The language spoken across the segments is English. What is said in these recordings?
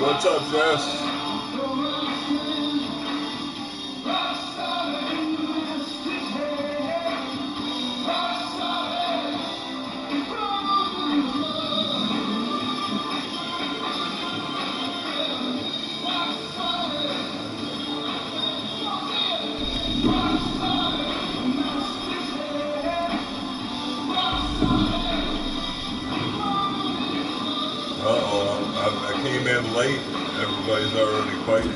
What's up, Jess? Uh-oh, I came in late. Everybody's already fighting.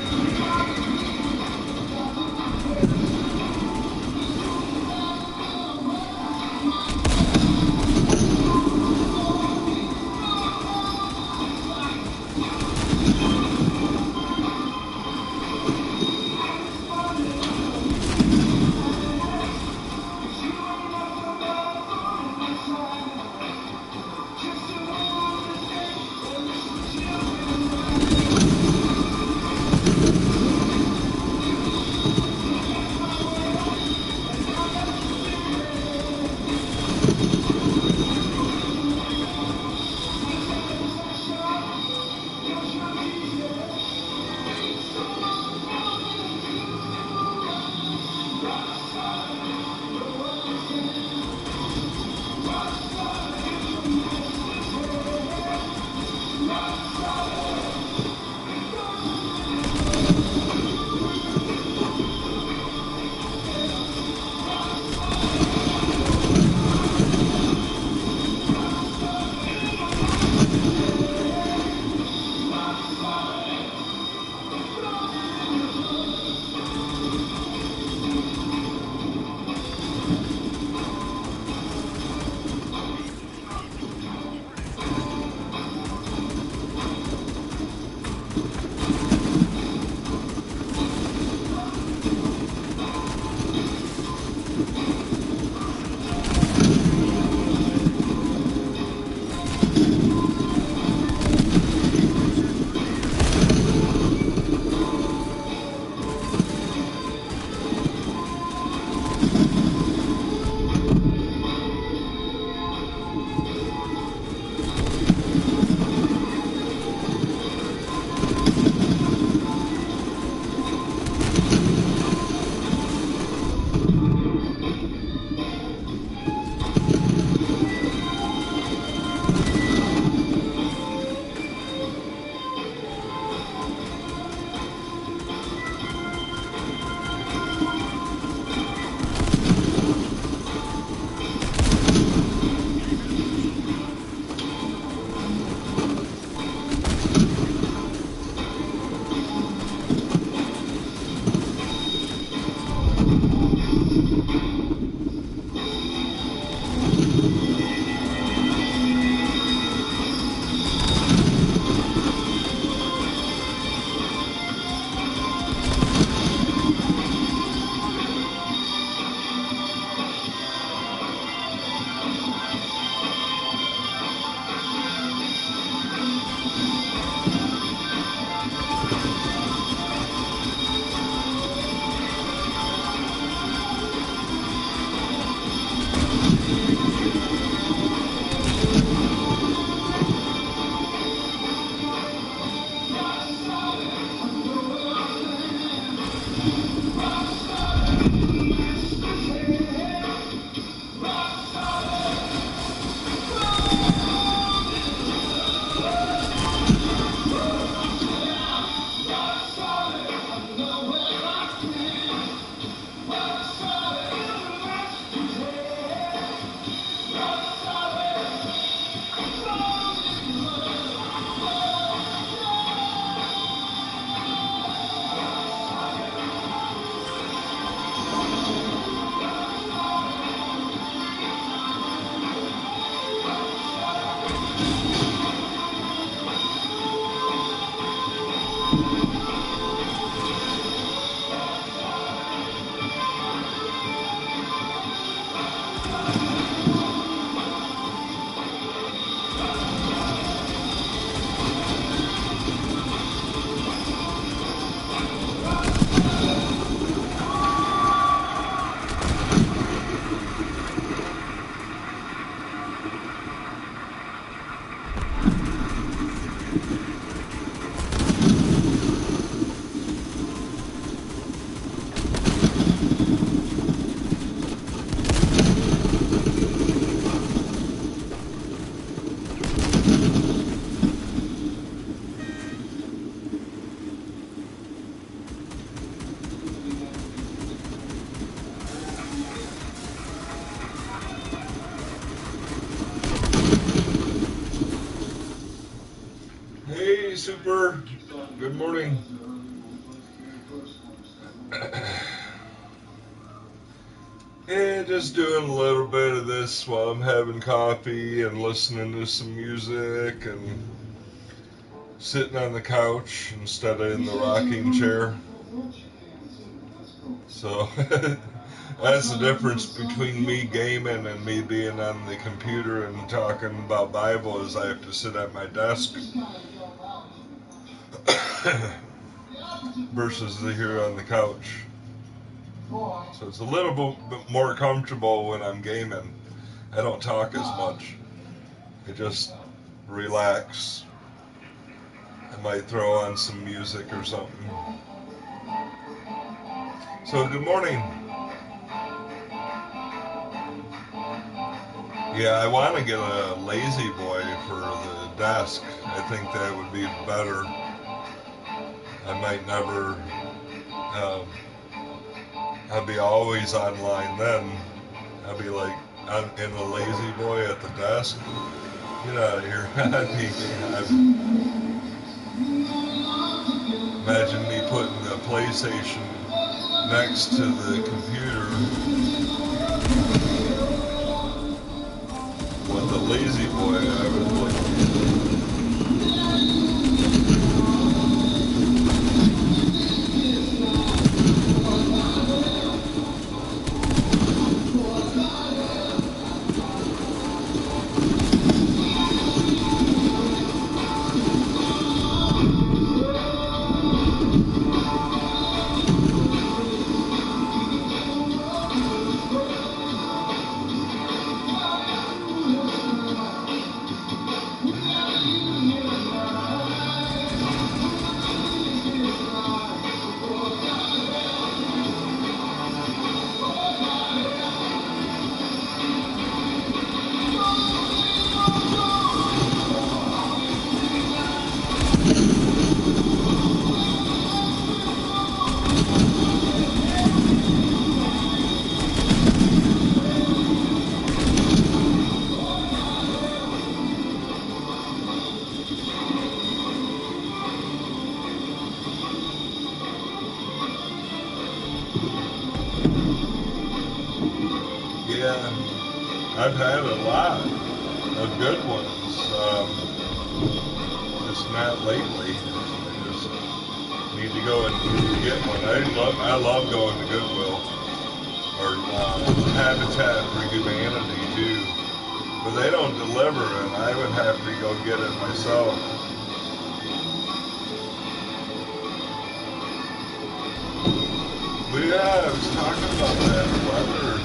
Super. Good morning. Yeah, just doing a little bit of this while I'm having coffee and listening to some music and sitting on the couch instead of in the rocking chair. So that's the difference between me gaming and me being on the computer and talking about Bible is I have to sit at my desk versus here on the couch. So it's a little bit more comfortable when I'm gaming. I don't talk as much. I just relax. I might throw on some music or something. So good morning. Yeah, I want to get a lazy boy for the desk. I think that would be better. I might never, I'll be always online then. I'll be like in the lazy boy at the desk. Get out of here. Imagine me putting the PlayStation next to the computer with the lazy boy. I would like. Yeah, I've had a lot of good ones. Just not lately. I just need to go and get one. I love going to Goodwill or Habitat for Humanity too, but they don't deliver, and I would have to go get it myself. But yeah, I was talking about that weather.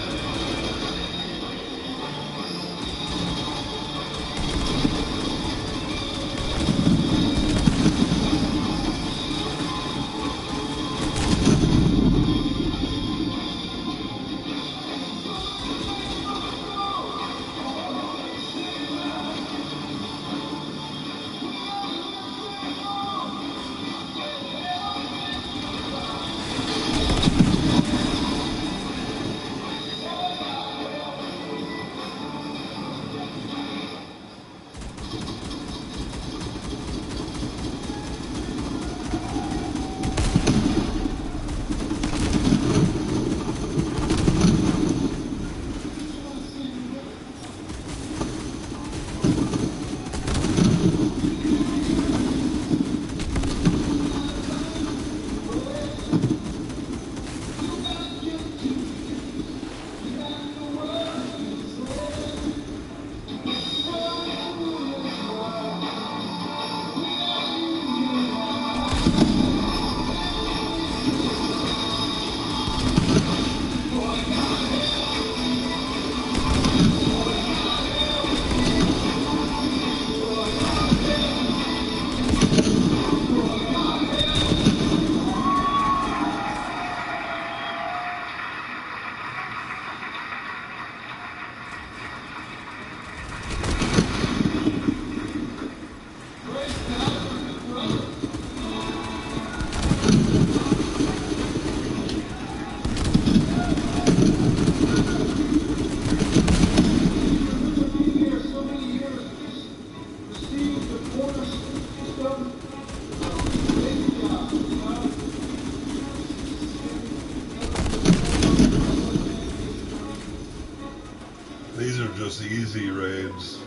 easy raids,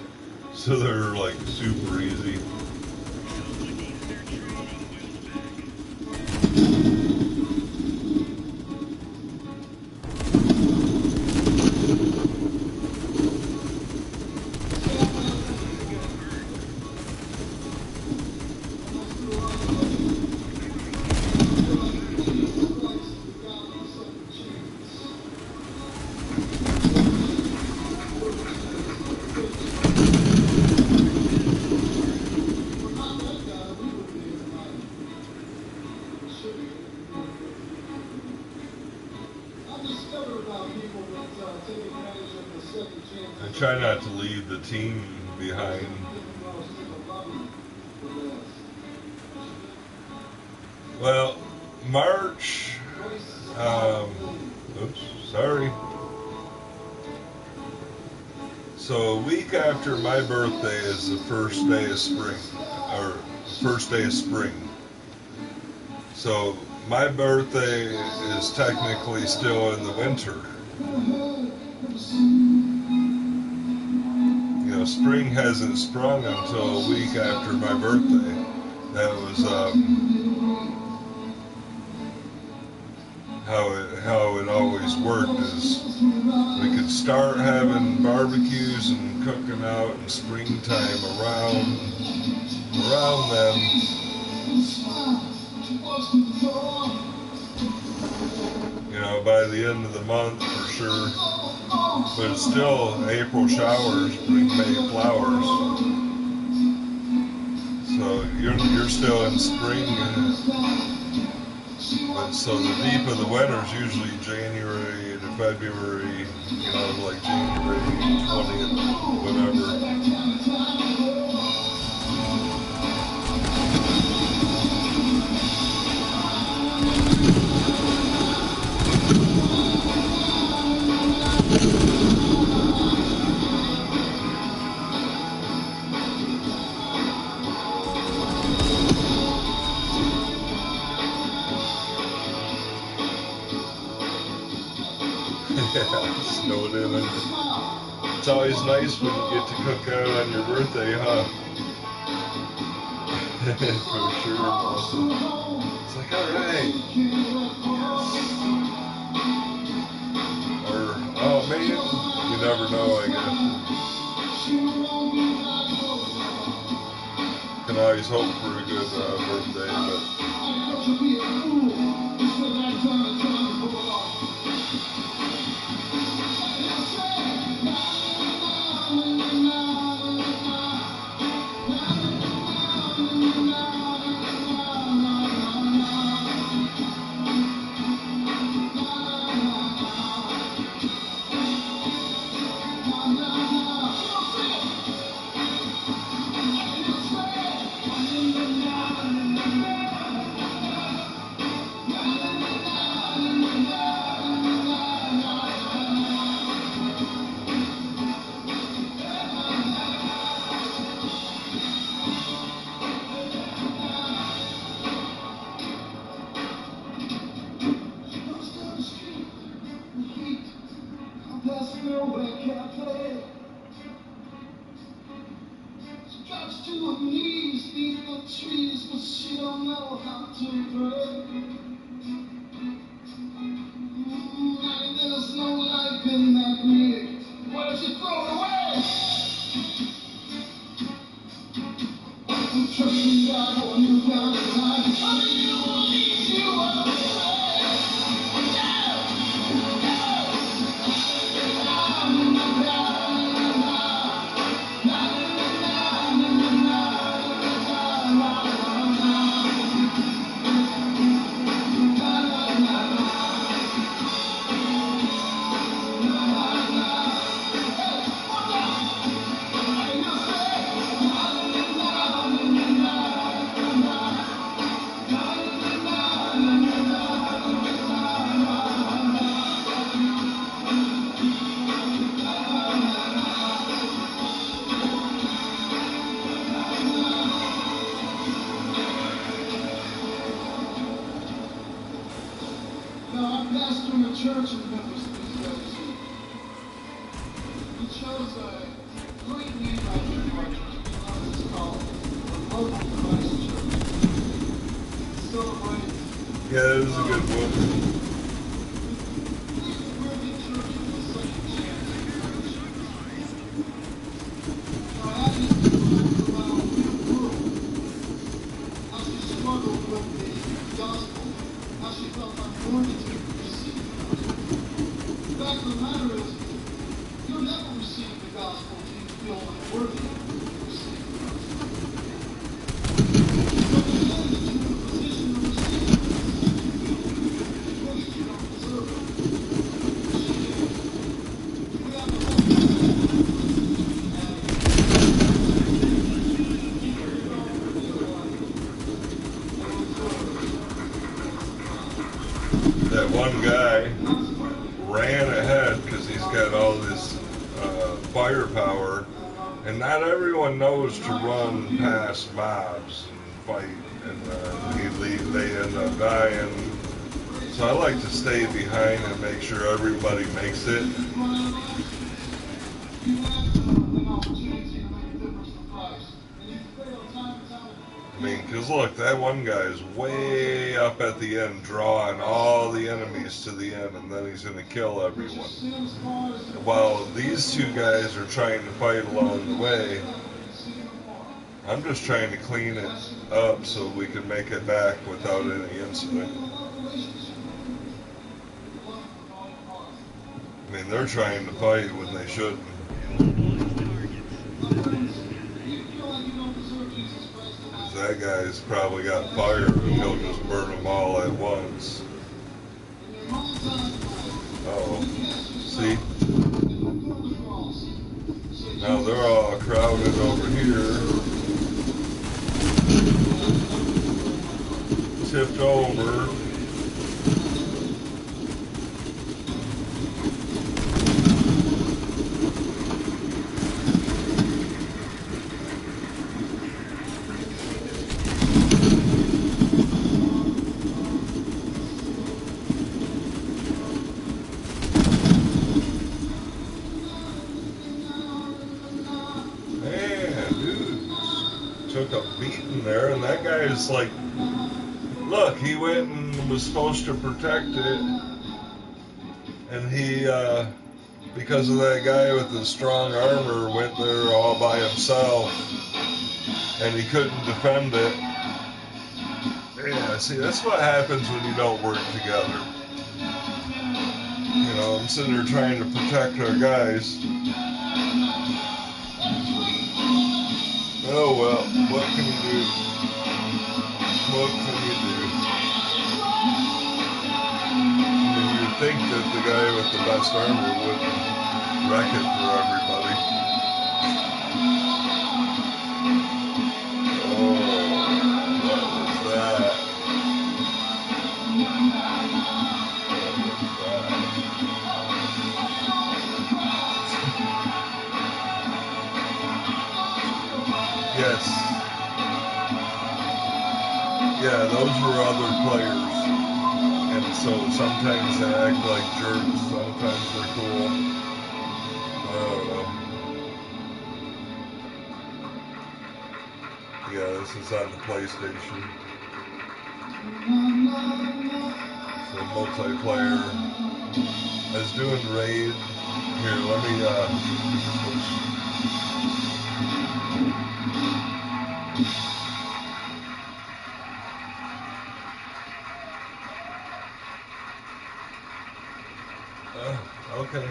so they're like super easy. I try not to leave the team behind. Well, March, oops, sorry. So a week after my birthday is the first day of spring, or first day of spring. So my birthday is technically still in the winter. You know, spring hasn't sprung until a week after my birthday. That was how it always worked. Is we could start having barbecues and cooking out in springtime around then. You know, by the end of the month for sure. But it's still April showers bring May flowers. So you're still in spring. But so the deep of the winter is usually January to February, you know, like January 20th, whatever. Yeah, snowed in. It's always nice when you get to cook out on your birthday, huh? For sure, awesome. It's like, alright. Or, oh man, you never know, I guess. Can always hope for a good birthday, but... To her knees, beneath the trees, but she don't know how to pray. And there's no life in that music. Why does she throw it away? I'm trusting God when you got it right. I mean, you will lead you on the Yeah, that is a good one. That one guy ran ahead because he's got all this firepower, and not everyone knows to run past mobs and fight, and they end up dying. So I like to stay behind and make sure everybody makes it. I mean, because look, that one guy is way up at the end, drawing all the enemies to the end, and then he's going to kill everyone. While these two guys are trying to fight along the way, I'm just trying to clean it up so we can make it back without any incident. I mean, they're trying to fight when they shouldn't. That guy's probably got fire and he'll just burn them all at once. Uh-oh. See? Now they're all crowded over here. Tipped over. Took a beating there, and that guy is like, look, he went and was supposed to protect it, and he, because of that guy with the strong armor, went there all by himself, and he couldn't defend it. Yeah, see, that's what happens when you don't work together. You know, I'm sitting there trying to protect our guys. Oh well, what can you do? What can you do? I mean, you'd think that the guy with the best armor would wreck it for everybody. Oh, what was that? Yes. Yeah, those were other players. And so sometimes they act like jerks, sometimes they're cool. I don't know. Yeah, this is on the PlayStation. So multiplayer. I was doing raid. Here, let me okay.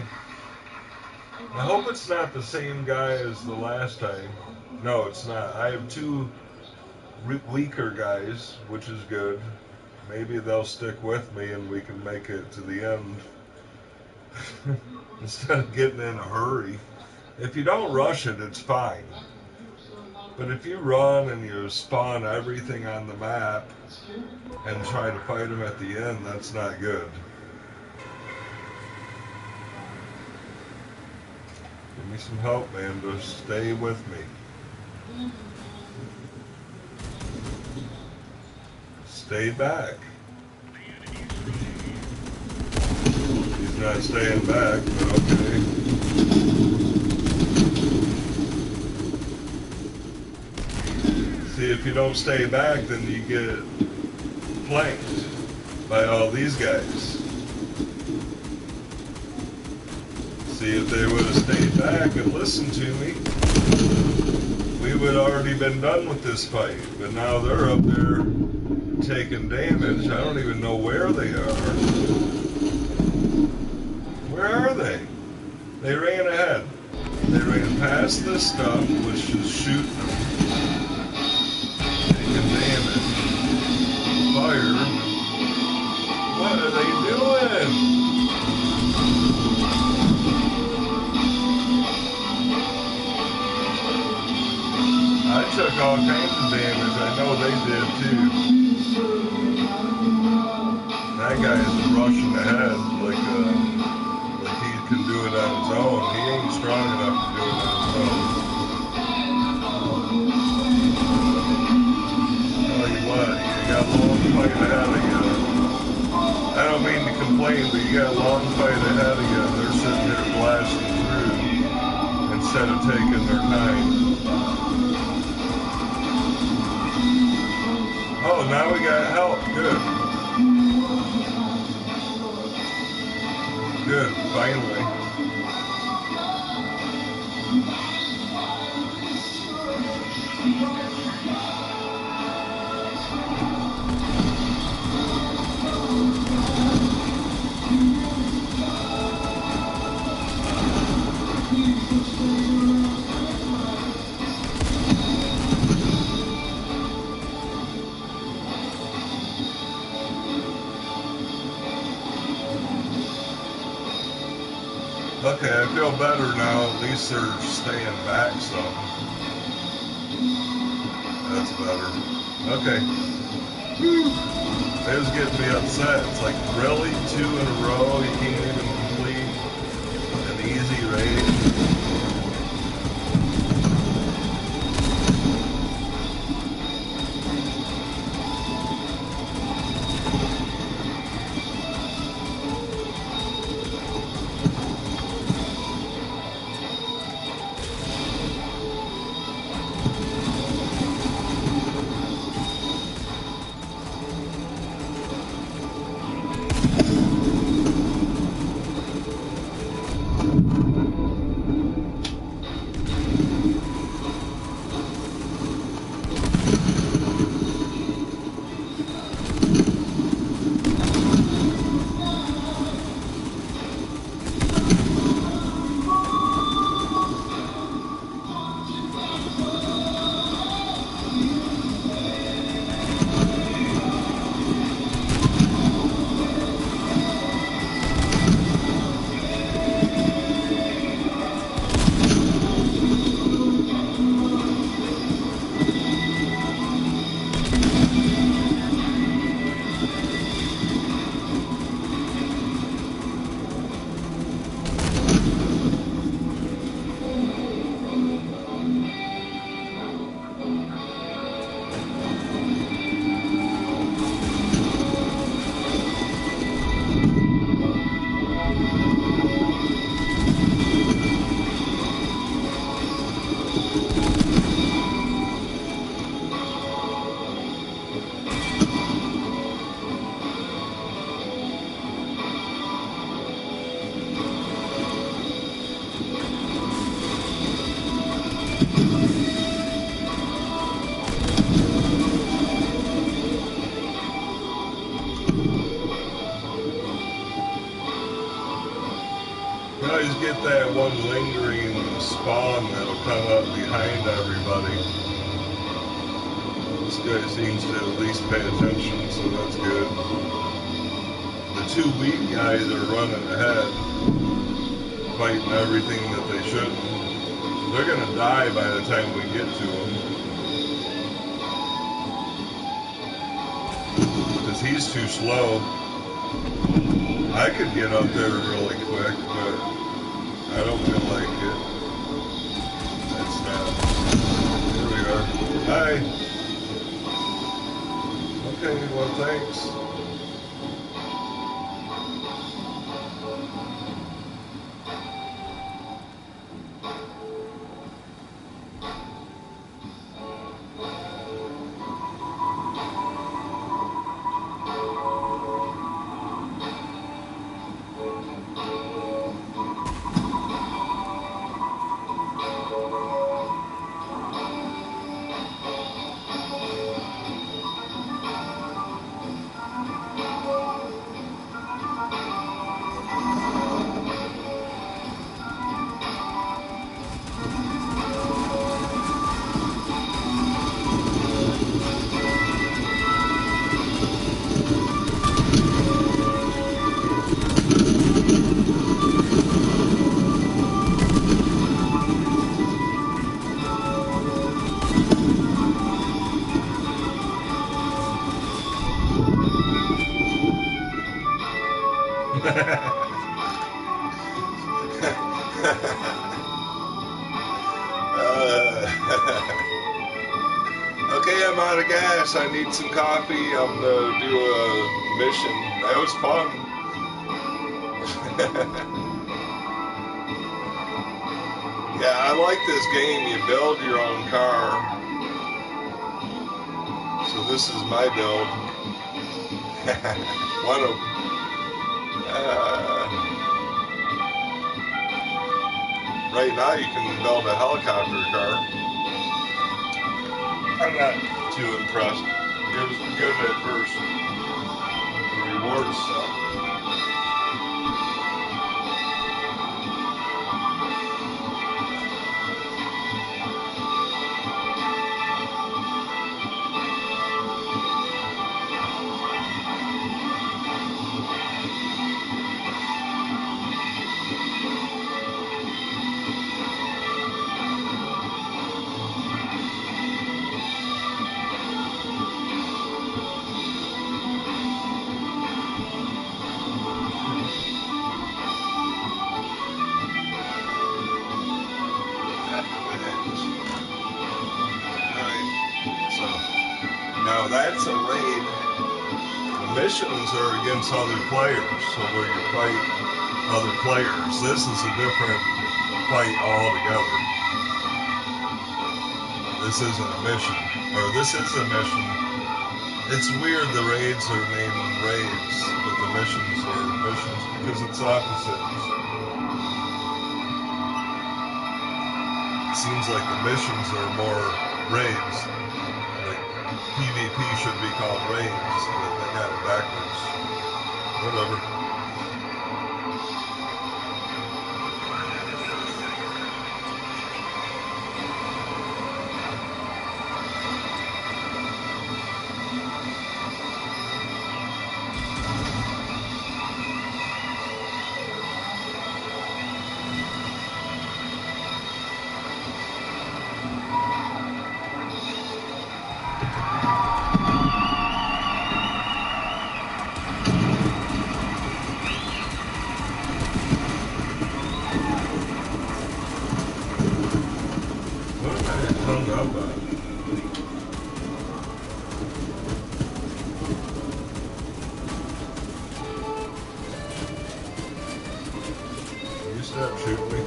I hope it's not the same guy as the last time. No, it's not. I have two weaker guys, which is good. Maybe they'll stick with me and we can make it to the end. Instead of getting in a hurry. If you don't rush it, it's fine. But if you run and you spawn everything on the map and try to fight them at the end, that's not good. Give me some help, man. Just stay with me. Stay back. He's not staying back, but okay. See, if you don't stay back, then you get flanked. by all these guys. See, if they would have stayed back and listened to me, we would have already been done with this fight. But now they're up there taking damage. I don't even know where they are. Where are they? They ran ahead. They ran past this stuff, which is shooting them. Taking damage. Fire. What are they doing? I took all kinds of damage. I know they did too. That guy is rushing ahead like he can do it on his own. He ain't strong enough to do it on his own. Tell you what, you got a long fight ahead of you. I don't mean to complain, but you got a long fight ahead of you. They're sitting there blasting through instead of taking their time. Oh, now we got help. Good. Good, finally. Okay, I feel better now. At least they're staying back some. That's better. Okay. Whew. It was getting me upset. It's like, really? 2 in a row? You can't even complete an easy raid? You always get that one lingering spawn that'll come up behind everybody. This guy seems to at least pay attention, so that's good. The 2 weak guys are running ahead, fighting everything that they shouldn't. They're gonna die by the time we get to them. Because he's too slow. I could get up there really quick, but I don't feel like it. That's not. Here we are. Hi. Okay, well, thanks. Okay, I'm out of gas. I need some coffee. I'm gonna do a mission. That was fun. Yeah, I like this game. You build your own car. So this is my build. One of right now you can build a helicopter car. I'm not too impressed. It was good at first. The rewards suck. Now that's a raid. The missions are against other players, so where you fight other players. This is a different fight altogether. This isn't a mission, or this is a mission. It's weird the raids are named raids, but the missions are missions because it's opposites. It seems like the missions are more raids. PvP should be called raids, but they got it backwards. Whatever. Stop shooting me.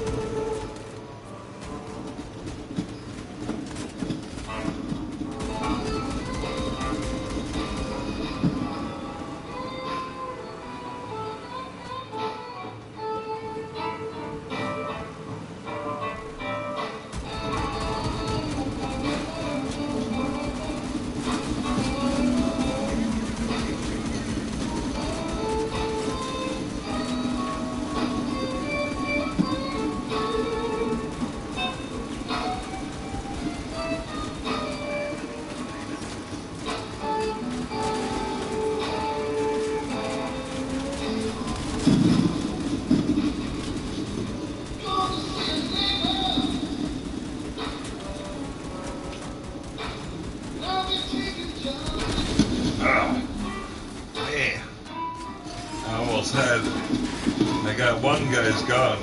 I got one guy's gun,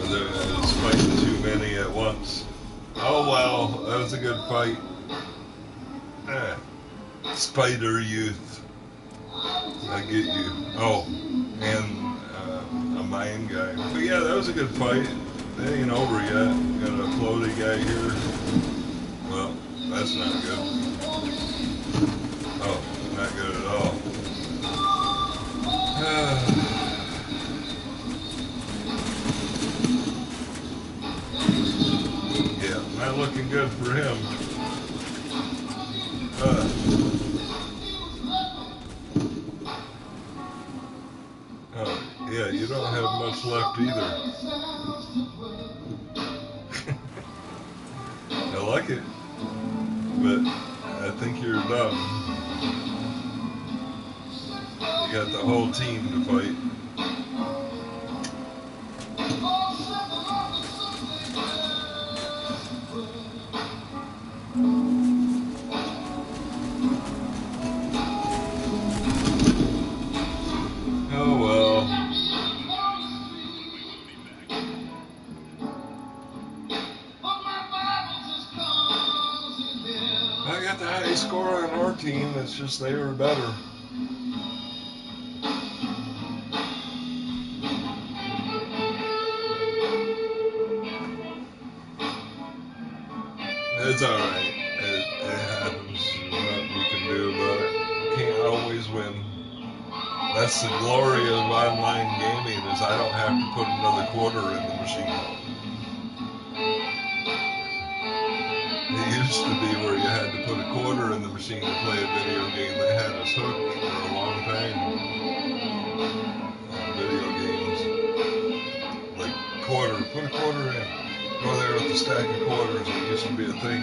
but I was fighting too many at once. Oh well, that was a good fight. Spider Youth. I get you. Oh, and a mine guy. But yeah, that was a good fight. It ain't over yet. Got a floaty guy here. Well, that's not good. Oh, not good at all. Yeah, not looking good for him. Oh, yeah, you don't have much left either. I like it, but I think you're done. You got the whole team to fight. Oh well. I got the highest score on our team. It's just they were better. It's alright. It happens. Nothing we can do about it. Can't always win. That's the glory of online gaming is I don't have to put another quarter in the machine. It used to be where you had to put a quarter in the machine to play a video game. They had us hooked for a long time on video games. Like quarter, put a quarter in. Go there with a stack of quarters. It used to be a thing.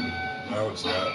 Now it's not.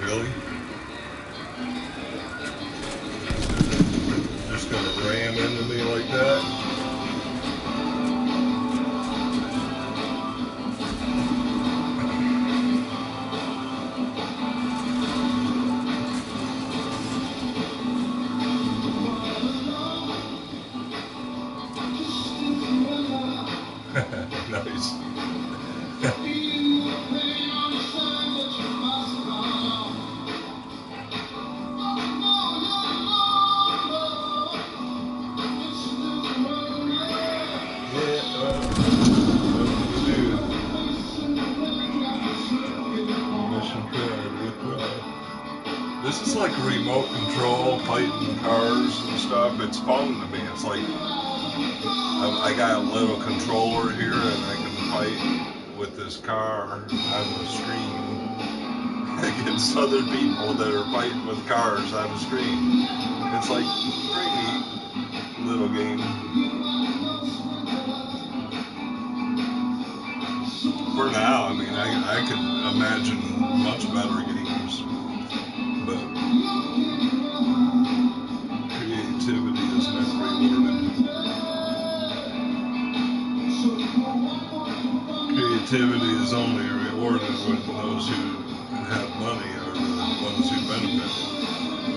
Really? Just gonna ram into me like that? Nice. This is like remote control, fighting cars and stuff. It's fun to me. It's like I got a little controller here and I can fight with this car on the screen against other people that are fighting with cars on the screen. It's like a pretty neat little game. For now, I mean, I could imagine much better games, but creativity is never rewarded. Creativity is only rewarded when those who have money are the ones who benefit.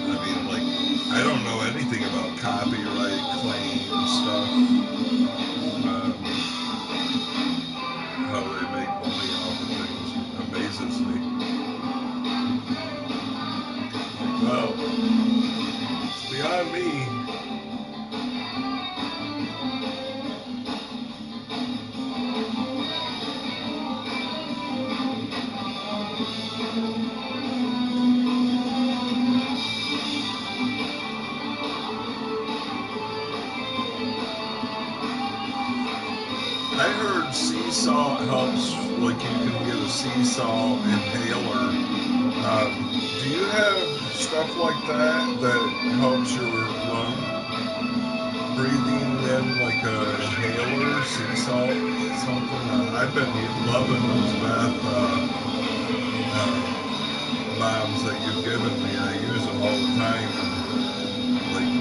I mean, like, I don't know anything about copyright claim stuff, how they make money off of things. Amazes me. Well, it's beyond me. seesaw helps, like you can get a seesaw inhaler. Do you have stuff like that helps your lung breathing in, like a inhaler, sea salt, something? I've been loving those bath bombs that you've given me. I use them all the time, and like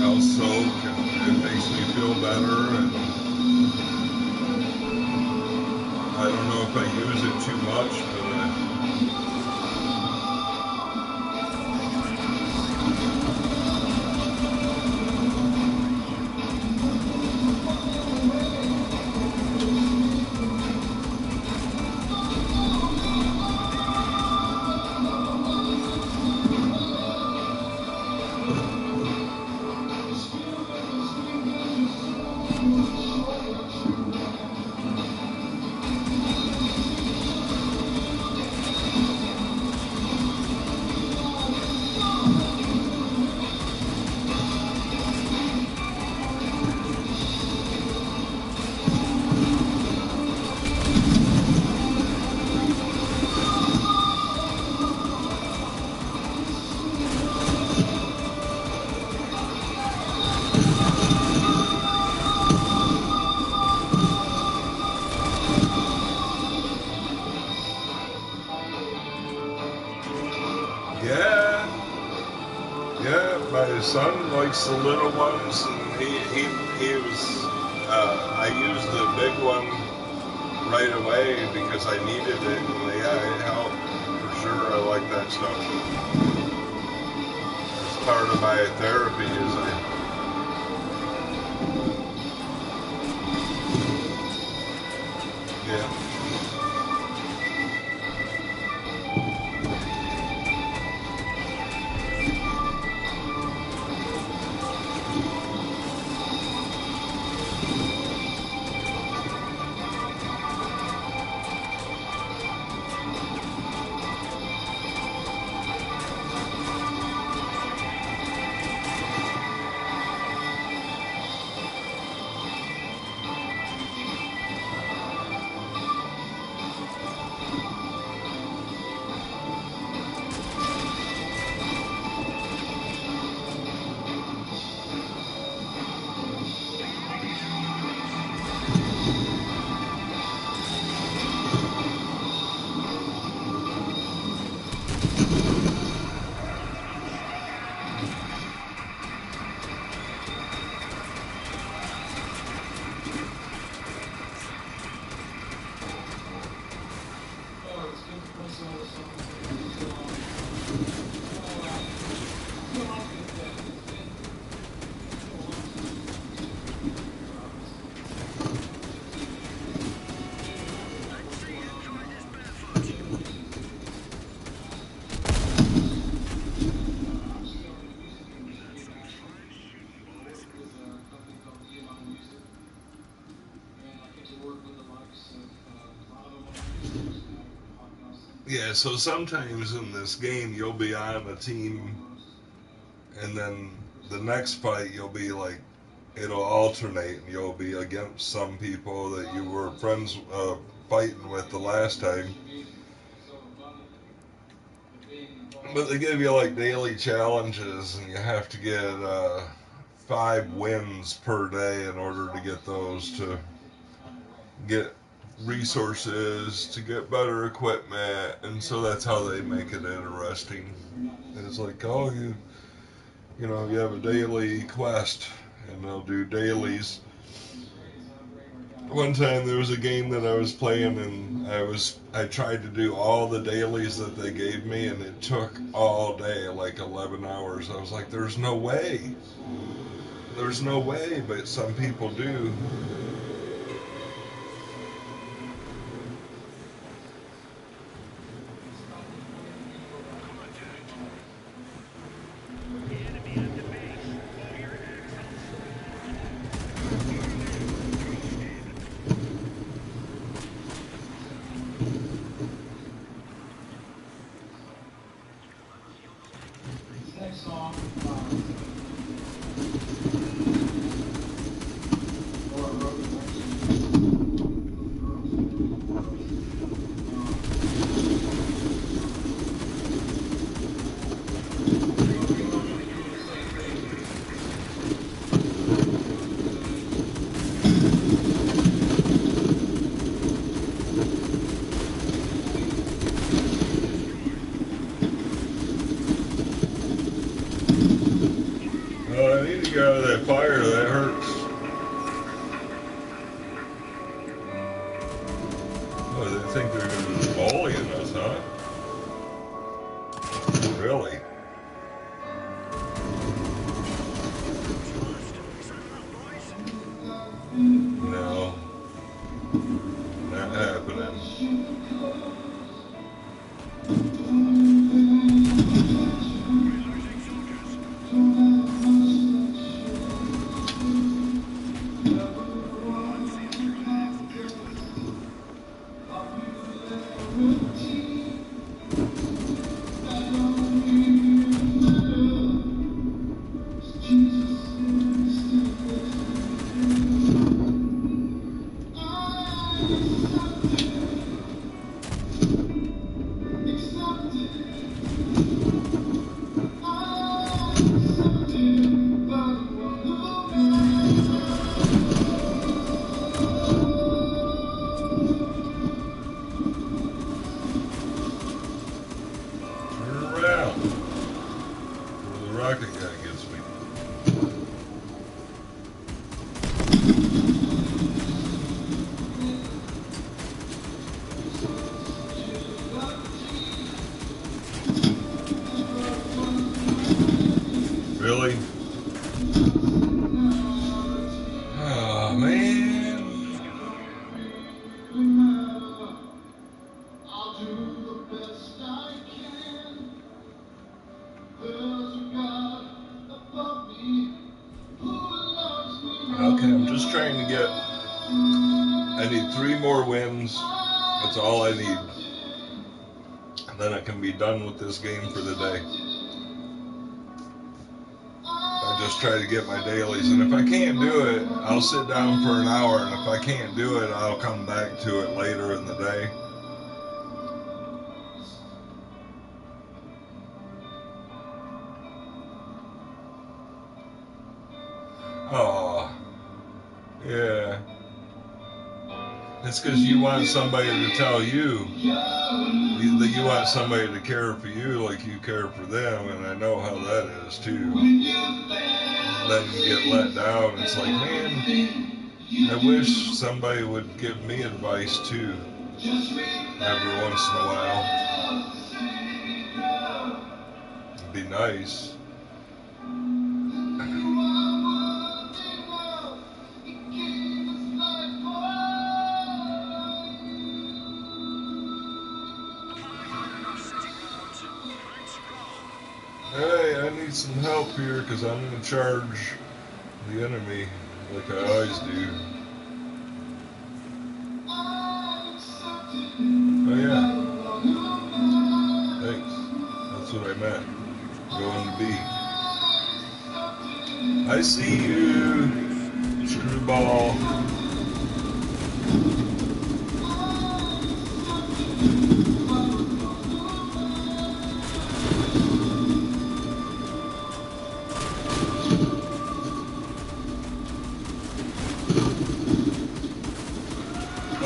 I'll soak, and it makes me feel better. And I don't know if I use it too much, but yeah, yeah. My son likes the little ones, and he was. I used the big one right away because I needed it, and yeah, it helped for sure. I like that stuff. It's part of my therapy. Yeah. Yeah, so sometimes in this game you'll be on a team, and then the next fight you'll be like, it'll alternate, and you'll be against some people that you were friends fighting with the last time. But they give you like daily challenges, and you have to get 5 wins per day in order to get those, to get resources, to get better equipment, and so that's how they make it interesting. And it's like, oh, you have a daily quest, and they'll do dailies. One time there was a game that I was playing, and I tried to do all the dailies that they gave me, and it took all day, like 11 hours. I was like, there's no way. There's no way, but some people do. need to get out of that fire. That hurts. Oh, they think they're going to be bullying us, huh? Really? No. Not happening. Rocket guy gets me. Really? Oh, man. I'll do the best I can. Okay, I'm just trying to get, I need 3 more wins. That's all I need. And then I can be done with this game for the day. I just try to get my dailies. And if I can't do it, I'll sit down for an hour. And if I can't do it, I'll come back to it later in the day. Oh, yeah. It's because you want somebody to tell you that you want somebody to care for you like you care for them, and I know how that is too. Then you get let down. It's like, man, I wish somebody would give me advice too, every once in a while. It'd be nice. Hey, I need some help here because I'm going to charge the enemy like I always do. Oh yeah. Thanks. That's what I meant. Going to be. I see you, screwball.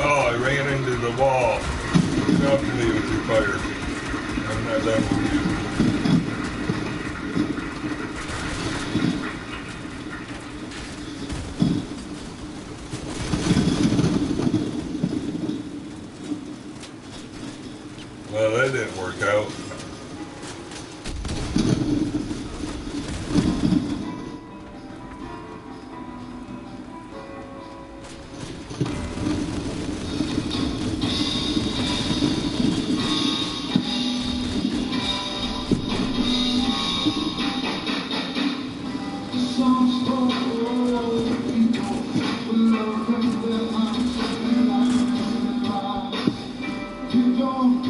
Oh, I ran into the wall. Get after me with your fire. I'm not done with you. Well, that didn't work out. You don't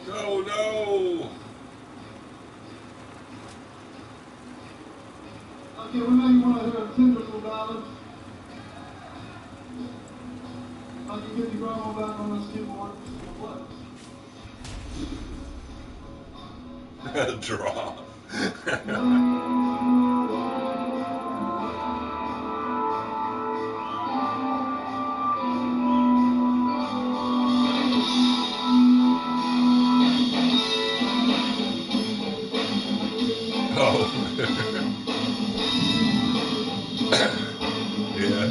No, no! Okay, we know you want to hear a typical ballad. I can get the grandma back on the skateboard. What? Draw. Oh. Yeah.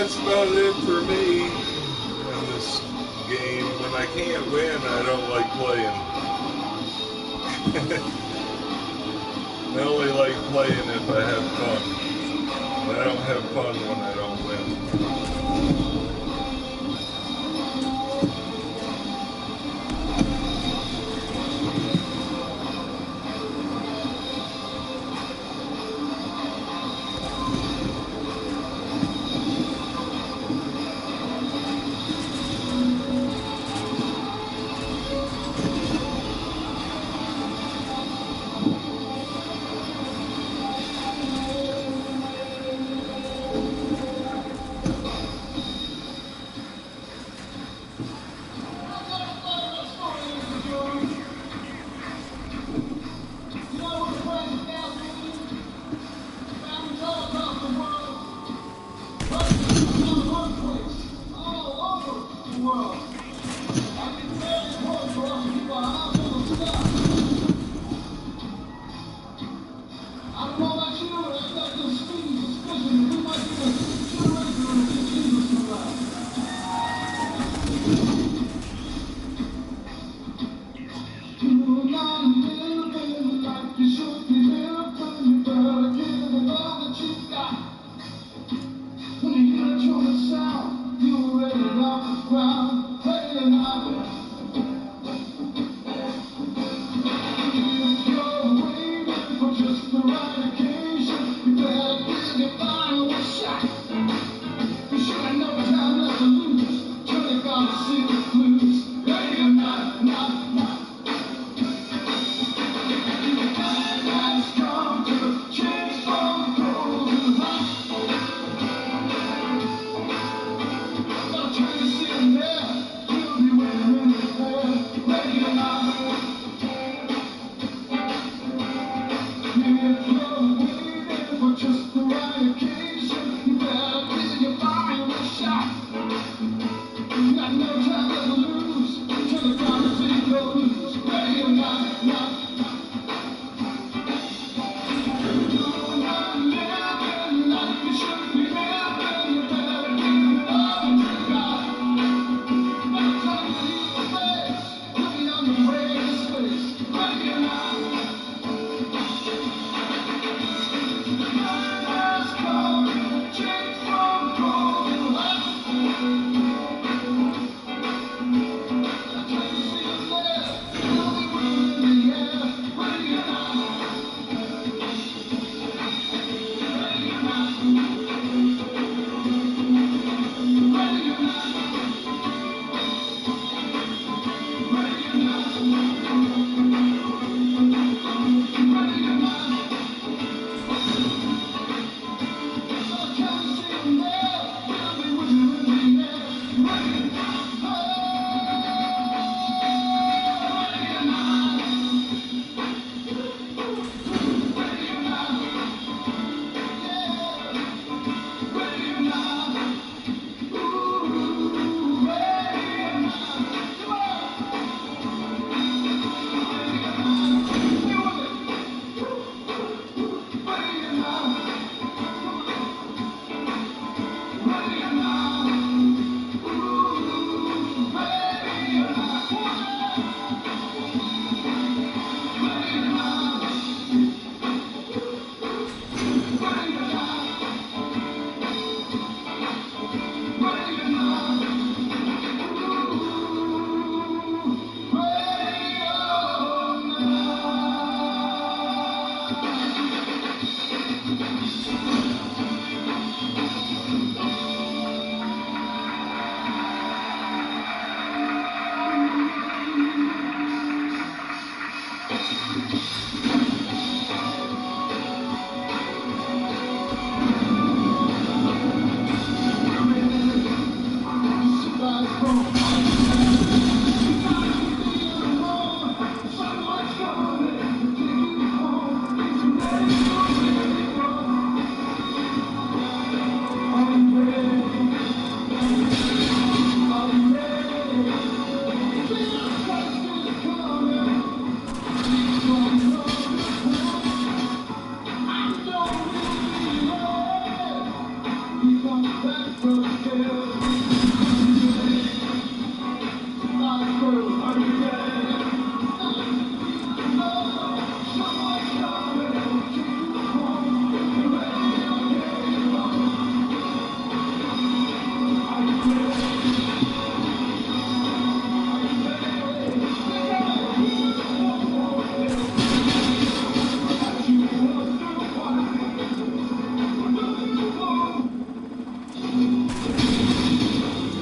That's about it for me in this game. When I can't win, I don't like playing. I only like playing if I have fun. I don't have fun when I don't win.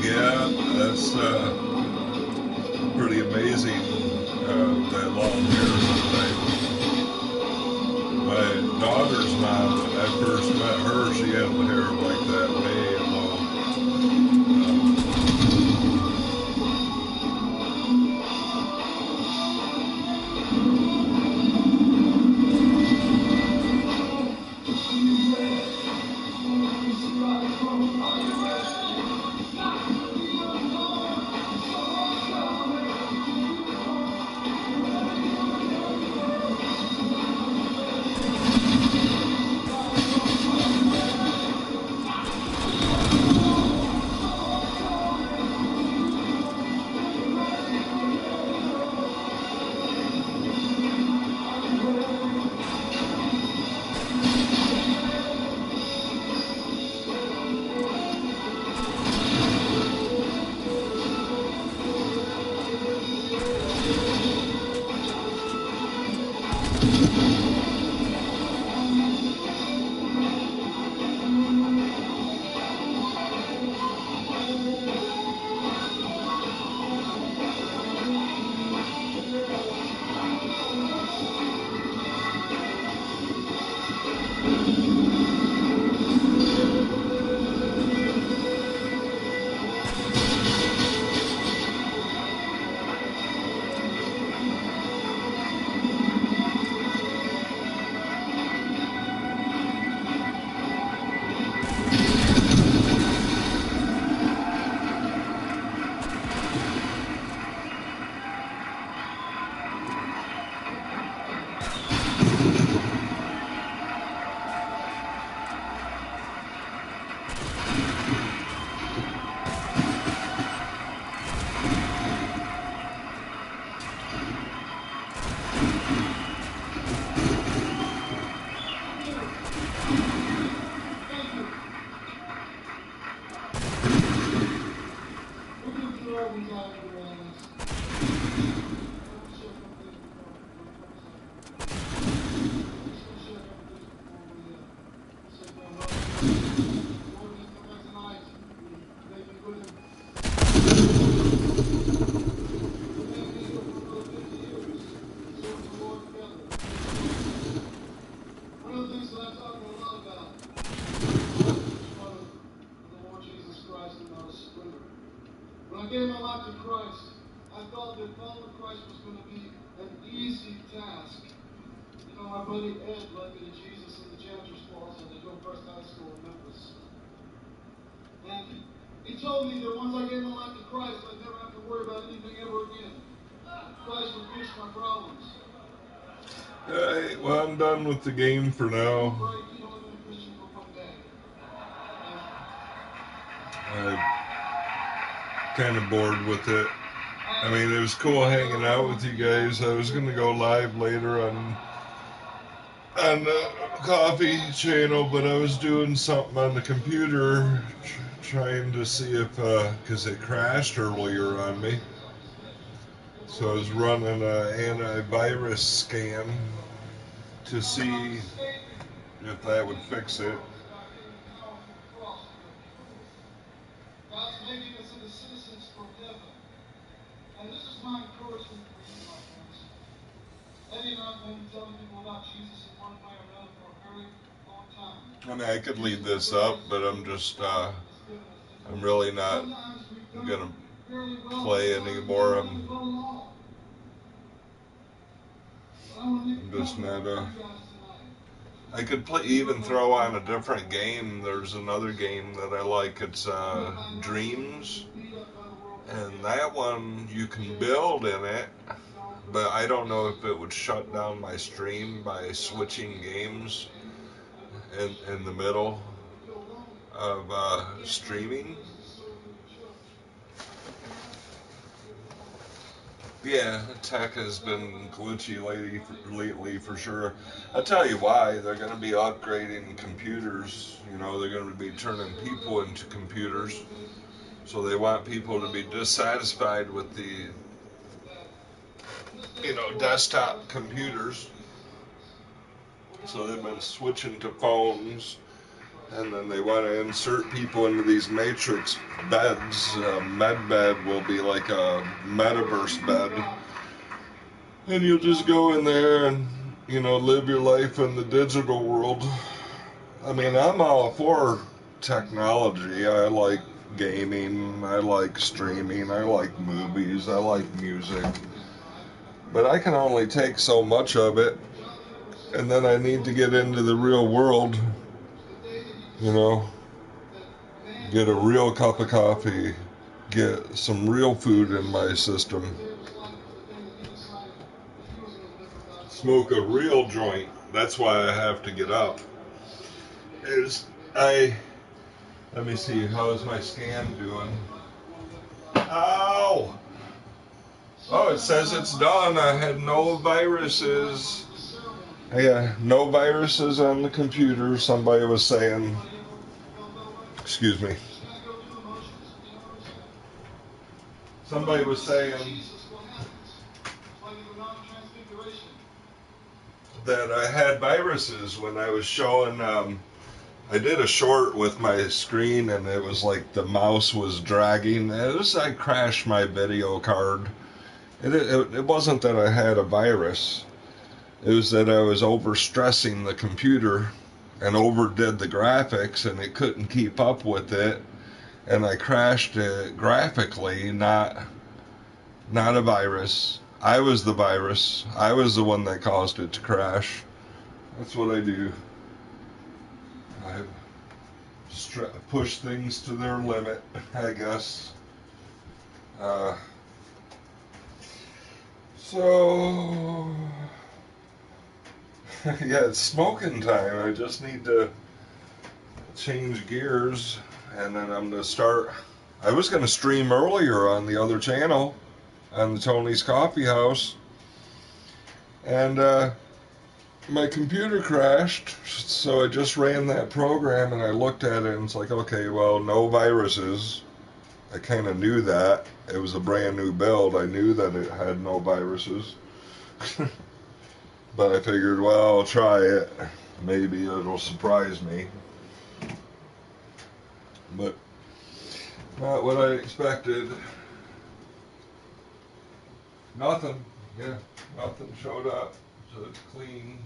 Yeah, that's pretty amazing. That long hair. My daughter's mom, when I first met her, she had the hair like that, way long. that I talk a lot about. The Lord Jesus Christ and not a splinter. When I gave my life to Christ, I thought that following Christ was going to be an easy task. You know, my buddy Ed led me to Jesus in the janitor's closet at Hillcrest High School in Memphis. And he told me that once I gave my life to Christ, I'd never have to worry about anything ever again. Christ would fix my problems. Alright, well, I'm done with the game for now. You've only been a Christian for one day. I'm kind of bored with it. I mean, it was cool hanging out with you guys. I was going to go live later on the coffee channel, but I was doing something on the computer trying to see if, because it crashed earlier on me. So I was running an antivirus scan to see if that would fix it. God's making us into citizens from heaven. And this is my encouragement for you, my friends. Eddie and I have been telling people about Jesus in one way or another for a very long time. I mean, I could leave this up, but I'm just, I'm really not going to play anymore. I'm just not, I could even throw on a different game. There's another game that I like. It's Dreams. And that one, you can build in it, but I don't know if it would shut down my stream by switching games in the middle of streaming. Yeah, tech has been glitchy lately for sure. I'll tell you why. They're going to be upgrading computers. You know, they're going to be turning people into computers. So they want people to be dissatisfied with the, you know, desktop computers. So they've been switching to phones. And then they want to insert people into these matrix beds. Med bed will be like a metaverse bed. And you'll just go in there and, you know, live your life in the digital world. I mean, I'm all for technology. I like gaming. I like streaming. I like movies. I like music. But I can only take so much of it. And then I need to get into the real world. You know, get a real cup of coffee, get some real food in my system, smoke a real joint. That's why I have to get up. Let me see, how is my scan doing? Ow! Oh, it says it's done. I had no viruses. Yeah, no viruses on the computer, somebody was saying. Excuse me. Somebody was saying that I had viruses when I was showing, I did a short with my screen and it was like the mouse was dragging. I crashed my video card. It wasn't that I had a virus. It was that I was overstressing the computer and overdid the graphics and it couldn't keep up with it. And I crashed it graphically, not a virus. I was the virus. I was the one that caused it to crash. That's what I do. I push things to their limit, I guess. So, yeah, it's smoking time. I just need to change gears, and then I'm going to start. I was going to stream earlier on the other channel, on the Tony's Coffee House, and my computer crashed, so I just ran that program, and I looked at it, and it's like, okay, well, no viruses. I kind of knew that. It was a brand new build. I knew that it had no viruses. But I figured, well, I'll try it. Maybe it'll surprise me. But not what I expected. Nothing. Yeah, nothing showed up. So it's clean.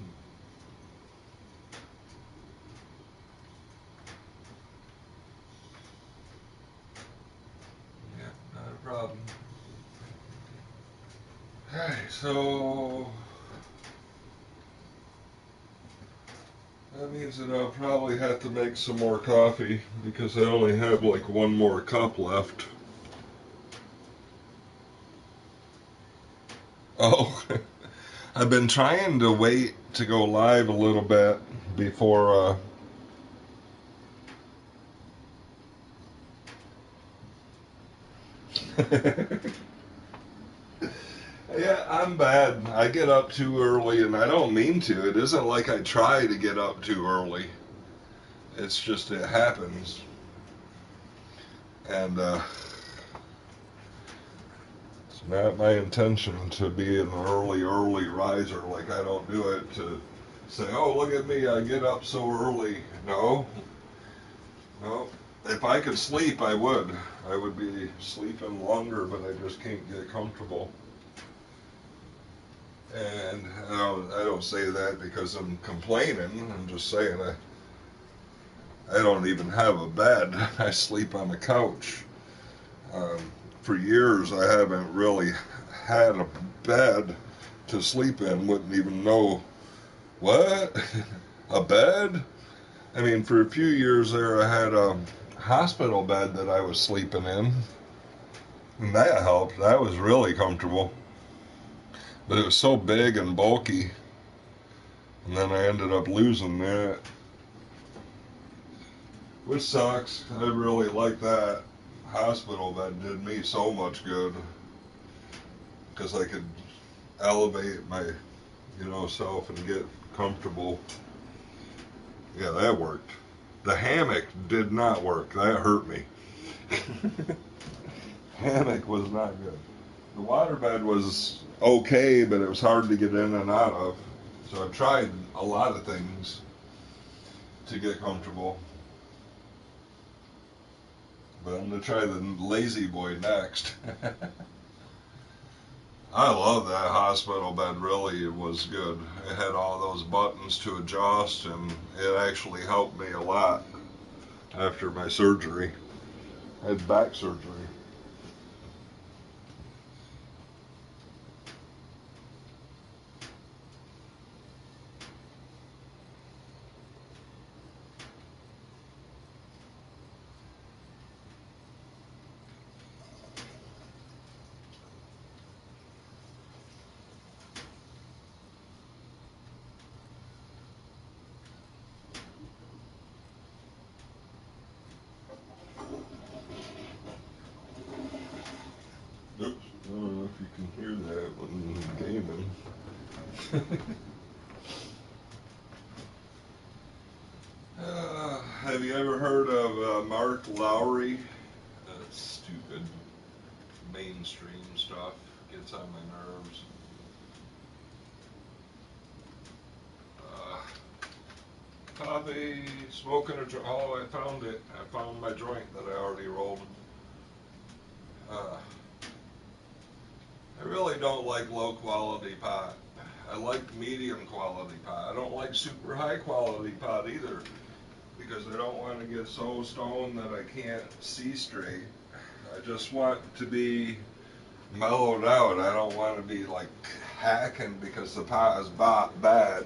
So that means that I'll probably have to make some more coffee because I only have like one more cup left. Oh, I've been trying to wait to go live a little bit before. Yeah, I'm bad. I get up too early, and I don't mean to. It isn't like I try to get up too early. It's just it happens. And it's not my intention to be an early riser. Like, I don't do it to say, oh, look at me, I get up so early. No, no. If I could sleep, I would. I would be sleeping longer, but I just can't get comfortable. And I don't say that because I'm complaining. I'm just saying I don't even have a bed. I sleep on the couch. Um, for years, I haven't really had a bed to sleep in. Wouldn't even know what a bed. I mean, for a few years there, I had a hospital bed that I was sleeping in, and that helped. That was really comfortable, but it was so big and bulky, and then I ended up losing that, which sucks. I really like that hospital bed. Did me so much good because I could elevate my, self and get comfortable. Yeah, that worked. The hammock did not work. That hurt me. Hammock was not good. The waterbed was okay, but it was hard to get in and out of. So I've tried a lot of things to get comfortable. But I'm going to try the Lazy Boy next. I love that hospital bed. Really, it was good. It had all those buttons to adjust, and it actually helped me a lot after my surgery. I had back surgery. Oops. I don't know if you can hear that when gaming. Have you ever heard of Mark Lowry? Stupid mainstream stuff gets on my nerves. Coffee, smoking a joint. Oh, I found it. I found my joint that I already rolled. I really don't like low quality pot. I like medium quality pot. I don't like super high quality pot either because I don't want to get so stoned that I can't see straight. I just want to be mellowed out. I don't want to be like hacking because the pot is bad.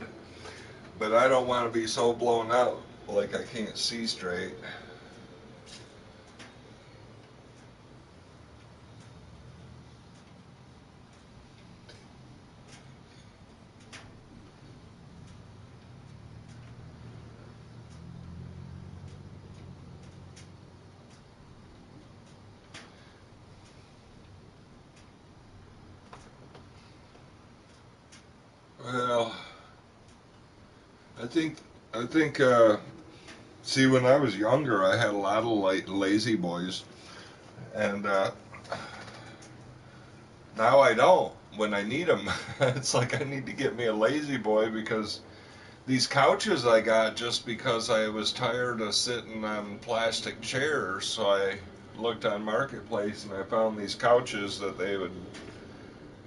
But I don't want to be so blown out like I can't see straight. Well, I think I think see, when I was younger, I had a lot of lazy boys, and now I don't. When I need them, it's like I need to get me a lazy boy because these couches I got just because I was tired of sitting on plastic chairs. So I looked on Marketplace and I found these couches that they would,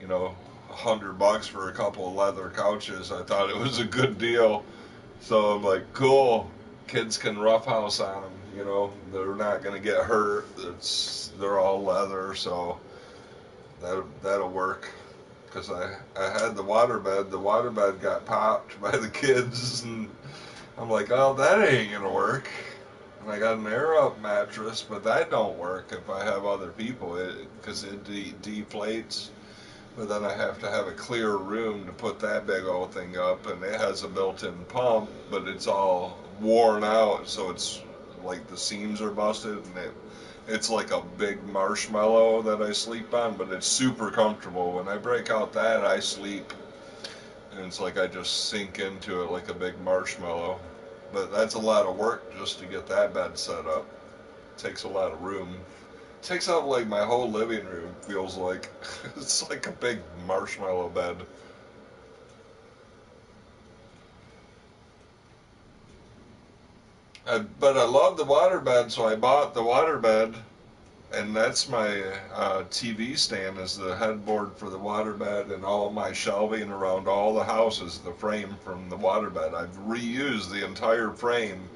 $100 for a couple of leather couches. I thought it was a good deal. So I'm like, cool. Kids can roughhouse on them. They're not gonna get hurt. They're all leather, so that'll work. because I had the waterbed. The waterbed got popped by the kids, and I'm like, oh, that ain't gonna work. And I got an air up mattress, but that don't work if I have other people, because it deflates. But then I have to have a clear room to put that big old thing up, and it has a built-in pump, but it's all worn out, so it's like the seams are busted, and it's like a big marshmallow that I sleep on, but it's super comfortable. When I break out that, I sleep, and it's like I just sink into it like a big marshmallow. But that's a lot of work just to get that bed set up. It takes a lot of room. It takes up like my whole living room, feels like. It's like a big marshmallow bed. But I love the water bed, so I bought the water bed, and that's my TV stand is the headboard for the water bed, and all my shelving around all the house is the frame from the water bed. I've reused the entire frame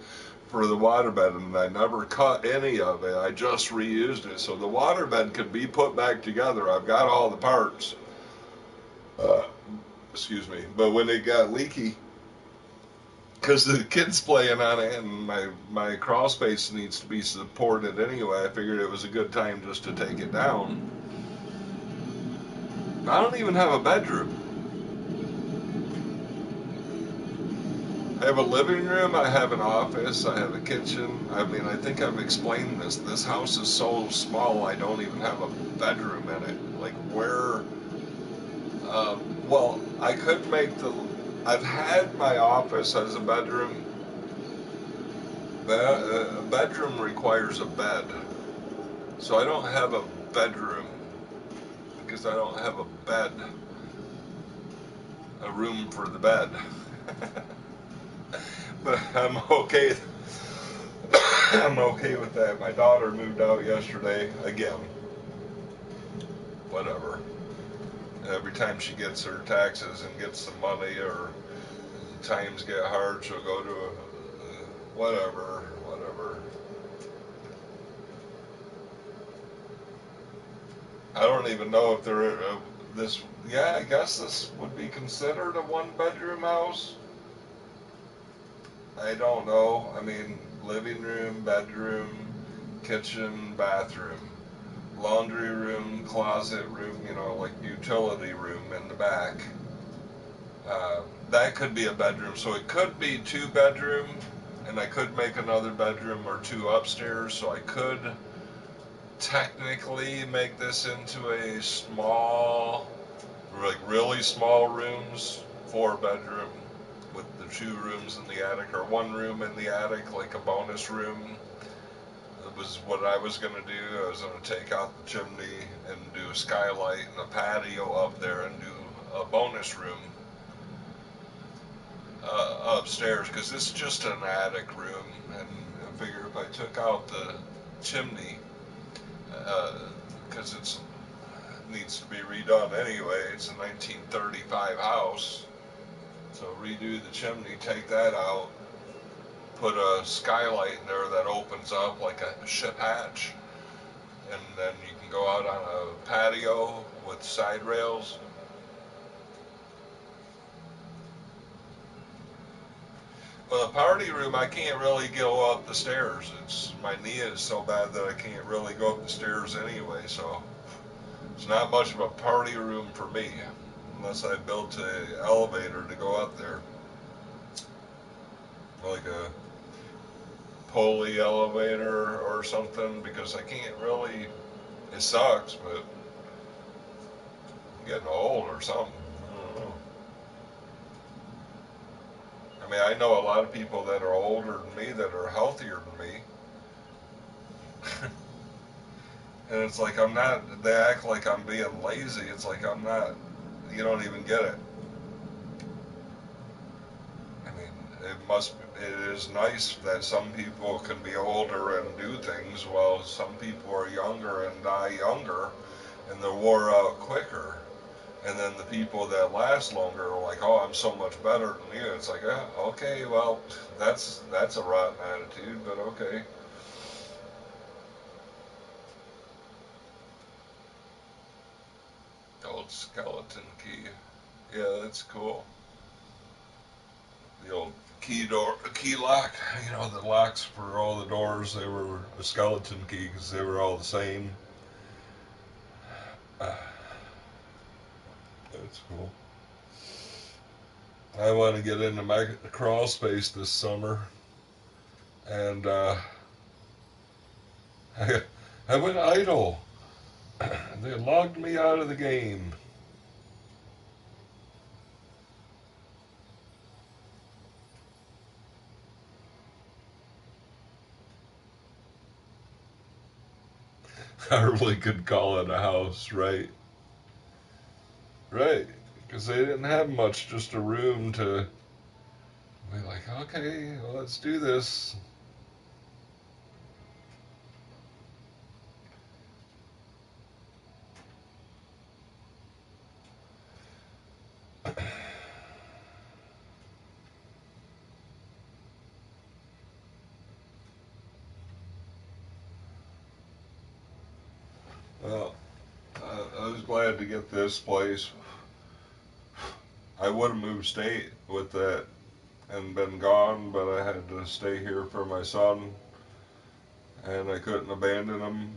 for the waterbed, and I never cut any of it. I just reused it, so the waterbed could be put back together. I've got all the parts. Uh, Excuse me. But when it got leaky, because the kids playing on it, and my crawl space needs to be supported anyway, I figured it was a good time just to take it down. I don't even have a bedroom. I have a living room, I have an office, I have a kitchen. I mean, I think I've explained this. This house is so small, I don't even have a bedroom in it. Like, where. Well, I could make the. I've had my office as a bedroom. A bedroom requires a bed. So I don't have a bedroom because I don't have a bed. A room for the bed. But I'm okay. I'm okay with that. My daughter moved out yesterday again. Whatever. Every time she gets her taxes and gets some money, or times get hard, she'll go to a whatever. I don't even know if there this. Yeah, I guess this would be considered a one-bedroom house. I don't know. I mean, living room, bedroom, kitchen, bathroom, laundry room, closet room, like utility room in the back. That could be a bedroom. So it could be two-bedroom, and I could make another bedroom or two upstairs. So I could technically make this into a small, like really small rooms, four-bedroom, with the two rooms in the attic, or one room in the attic, like a bonus room. It was what I was going to do. I was going to take out the chimney and do a skylight and a patio up there and do a bonus room upstairs, because this is just an attic room. And I figure if I took out the chimney, because it needs to be redone anyway, it's a 1935 house, so redo the chimney, take that out, put a skylight in there that opens up like a ship hatch, and then you can go out on a patio with side rails. Well, the party room, I can't really go up the stairs. My knee is so bad that I can't really go up the stairs anyway, so it's not much of a party room for me, unless I built an elevator to go up there, like a pulley elevator or something, because I can't really. It sucks, but I'm getting old or something. I don't know. I mean, I know a lot of people that are older than me that are healthier than me. And it's like I'm not. They act like I'm being lazy. It's like I'm not. You don't even get it. I mean, it is nice that some people can be older and do things while some people are younger and die younger, and they're wore out quicker. And then the people that last longer are like, oh, I'm so much better than you. It's like, okay, well, that's a rotten attitude, but okay. Oh, it's skeleton key. Yeah, that's cool. The old key lock. You know, the locks for all the doors, they were a skeleton key because they were all the same. That's cool. I want to get into my crawl space this summer, and I went idle. They logged me out of the game. I really could call it a house, right? Right. Because they didn't have much, just a room to be like, okay, well, let's do this. Well, I was glad to get this place. I would have moved state with that and been gone, but I had to stay here for my son, and I couldn't abandon him.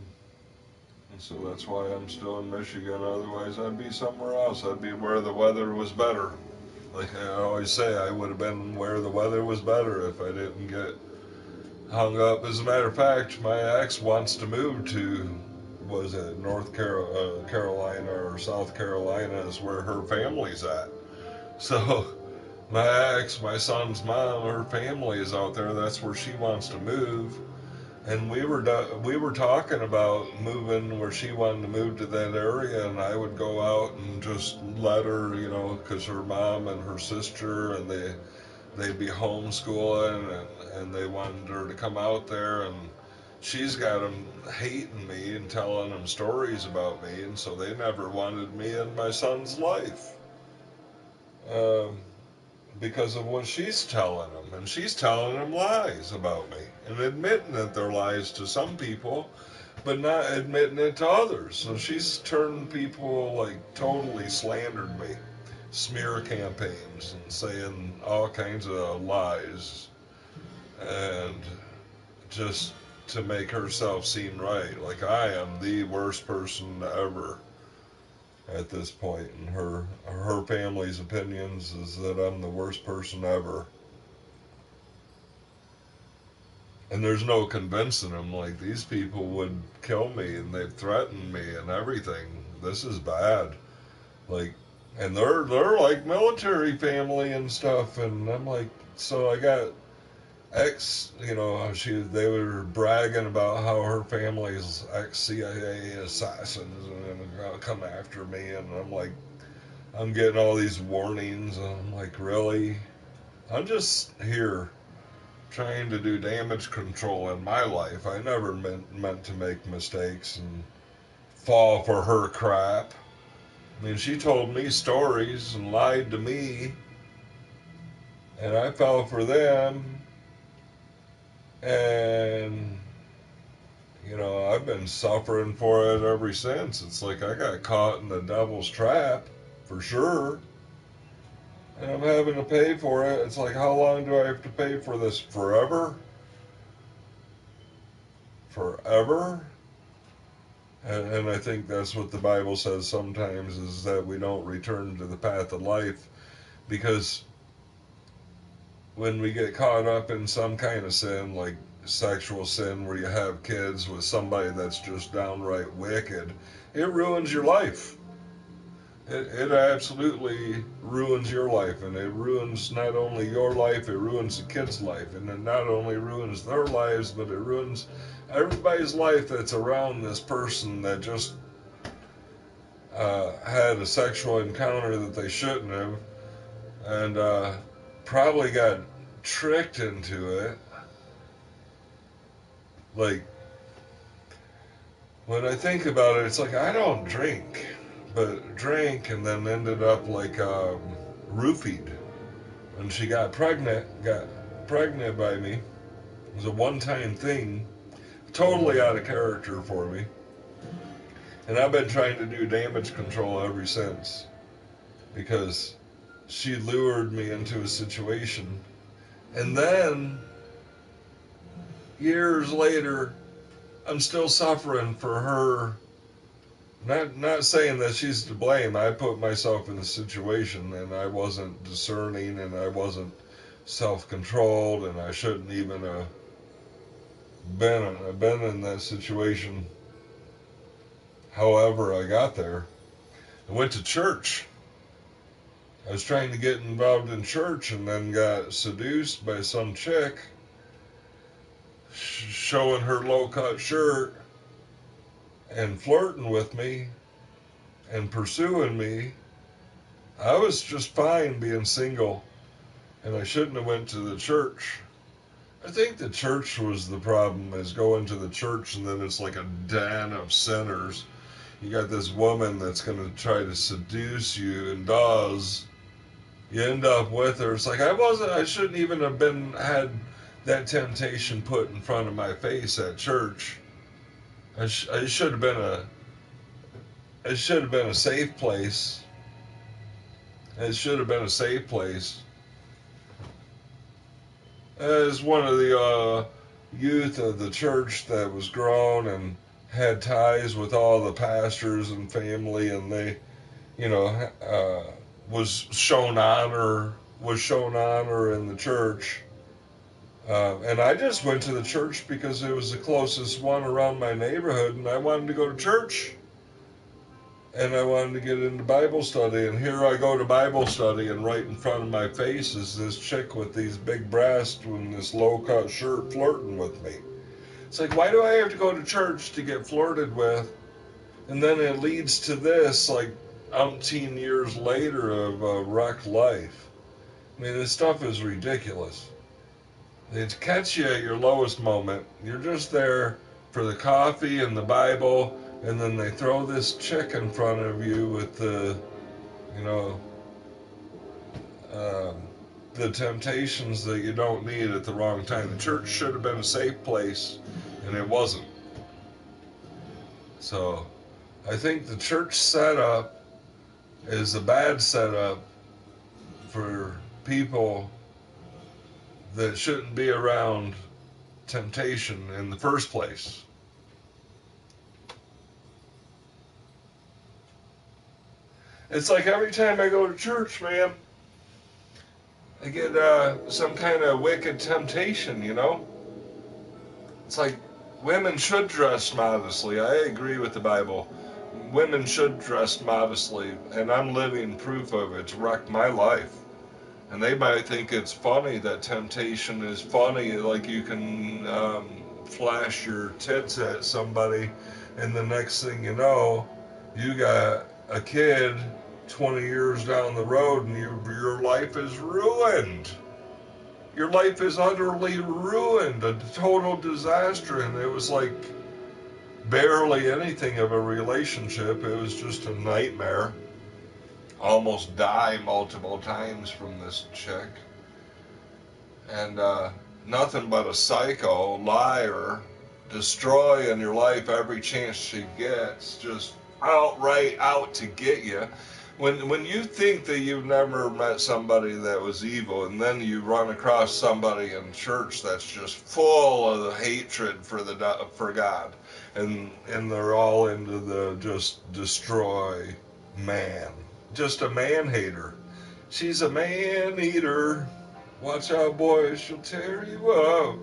And so that's why I'm still in Michigan. Otherwise, I'd be somewhere else. I'd be where the weather was better. Like I always say, I would have been where the weather was better if I didn't get hung up. As a matter of fact, my ex wants to move to, was it North Carolina or South Carolina is where her family's at. So my ex, my son's mom, her family is out there. That's where she wants to move. And we were talking about moving where she wanted to move to that area, and I would go out and just let her, you know, because her mom and her sister and they'd be homeschooling, and they wanted her to come out there, and she's got them hating me and telling them stories about me, and so they never wanted me in my son's life. Um, because of what she's telling them. And she's telling them lies about me and admitting that they're lies to some people, but not admitting it to others. So she's turned people, like, totally slandered me. Smear campaigns and saying all kinds of lies. And just to make herself seem right. Like I am the worst person ever at this point, and her family's opinions is that I'm the worst person ever. And there's no convincing them. Like, these people would kill me, and they've threatened me and everything. This is bad. Like, and they're like military family and stuff. And I'm like, so I got ex, you know, they were bragging about how her family's ex CIA assassins and gonna come after me, and I'm like, I'm getting all these warnings, and I'm like, really? I'm just here trying to do damage control in my life. I never meant to make mistakes and fall for her crap. I mean, she told me stories and lied to me, and I fell for them. And, you know, I've been suffering for it ever since. It's like I got caught in the devil's trap, for sure. And I'm having to pay for it. It's like, how long do I have to pay for this? Forever? Forever? And I think that's what the Bible says sometimes, is that we don't return to the path of life. Because when we get caught up in some kind of sin, like sexual sin, where you have kids with somebody that's just downright wicked, it ruins your life. It absolutely ruins your life, and it ruins not only your life, it ruins the kid's life, and it not only ruins their lives, but it ruins everybody's life that's around this person that just had a sexual encounter that they shouldn't have, and probably got tricked into it. Like, when I think about it, it's like I don't drink, but drank and then ended up like roofied. When she got pregnant by me. It was a one-time thing, totally out of character for me. And I've been trying to do damage control ever since, because she lured me into a situation. And then, years later, I'm still suffering for her. Not saying that she's to blame. I put myself in the situation, and I wasn't discerning, and I wasn't self-controlled, and I shouldn't even have been in that situation. However, I got there. I went to church. I was trying to get involved in church, and then got seduced by some chick showing her low-cut shirt and flirting with me and pursuing me. I was just fine being single, and I shouldn't have went to the church. I think the church was the problem, is going to the church and then it's like a den of sinners. You got this woman that's going to try to seduce you and does. You end up with her. It's like I shouldn't even have had that temptation put in front of my face at church. I should have been it should have been a safe place. It should have been a safe place. As one of the youth of the church that was grown and had ties with all the pastors and family, and they, was shown honor in the church. And I just went to the church because it was the closest one around my neighborhood, and I wanted to go to church. And I wanted to get into Bible study, and here I go to Bible study, and right in front of my face is this chick with these big breasts and this low-cut shirt flirting with me. It's like, why do I have to go to church to get flirted with? And then it leads to this, like, umpteen years later of a wrecked life. I mean, this stuff is ridiculous. They catch you at your lowest moment. You're just there for the coffee and the Bible, and then they throw this chick in front of you with the temptations that you don't need at the wrong time. The church should have been a safe place, and it wasn't. So, I think the church setup is a bad setup for people that shouldn't be around temptation in the first place. It's like every time I go to church, man, I get some kind of wicked temptation, It's like women should dress modestly. I agree with the Bible. Women should dress modestly, and I'm living proof of it. It's wrecked my life. And they might think it's funny, that temptation is funny, like you can flash your tits at somebody, and the next thing you know, you got a kid 20 years down the road, and your life is ruined. Your life is utterly ruined, a total disaster, and it was like barely anything of a relationship. It was just a nightmare. Almost die multiple times from this chick. And nothing but a psycho, liar, destroying your life every chance she gets, just outright out to get you. When you think that you've never met somebody that was evil, and then you run across somebody in church that's just full of the hatred for God, and they're all into the just destroy man, just a man hater. She's a man eater. Watch out, boys, she'll tear you up.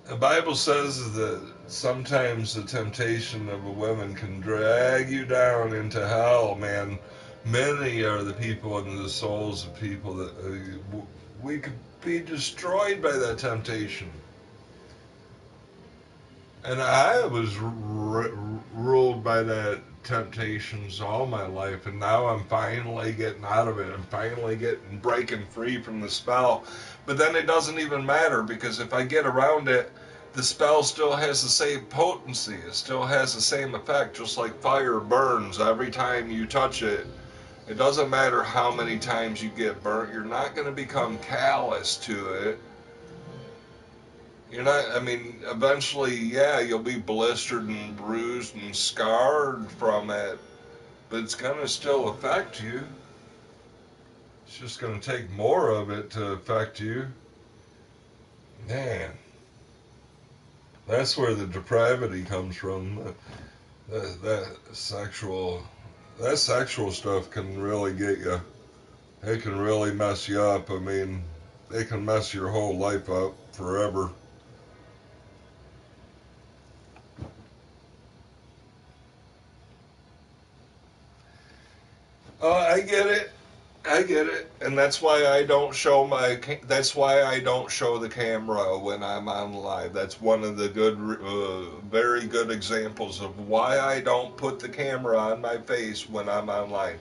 The Bible says that sometimes the temptation of a woman can drag you down into hell, man. Many are the people and the souls of people that we could be destroyed by that temptation. And I was ruled by that temptations all my life, and now I'm finally getting out of it. I'm finally breaking free from the spell. But then it doesn't even matter, because if I get around it, the spell still has the same potency. It still has the same effect, just like fire burns every time you touch it. It doesn't matter how many times you get burnt. You're not going to become callous to it. You're not, I mean, eventually, yeah, you'll be blistered and bruised and scarred from it, but it's going to still affect you. It's just going to take more of it to affect you. Man, that's where the depravity comes from. That sexual, that sexual stuff can really get you. It can really mess you up. I mean, it can mess your whole life up forever. Oh, I get it. I get it, and that's why I don't show my. That's why I don't show the camera when I'm on live. That's one of the good, very good examples of why I don't put the camera on my face when I'm online.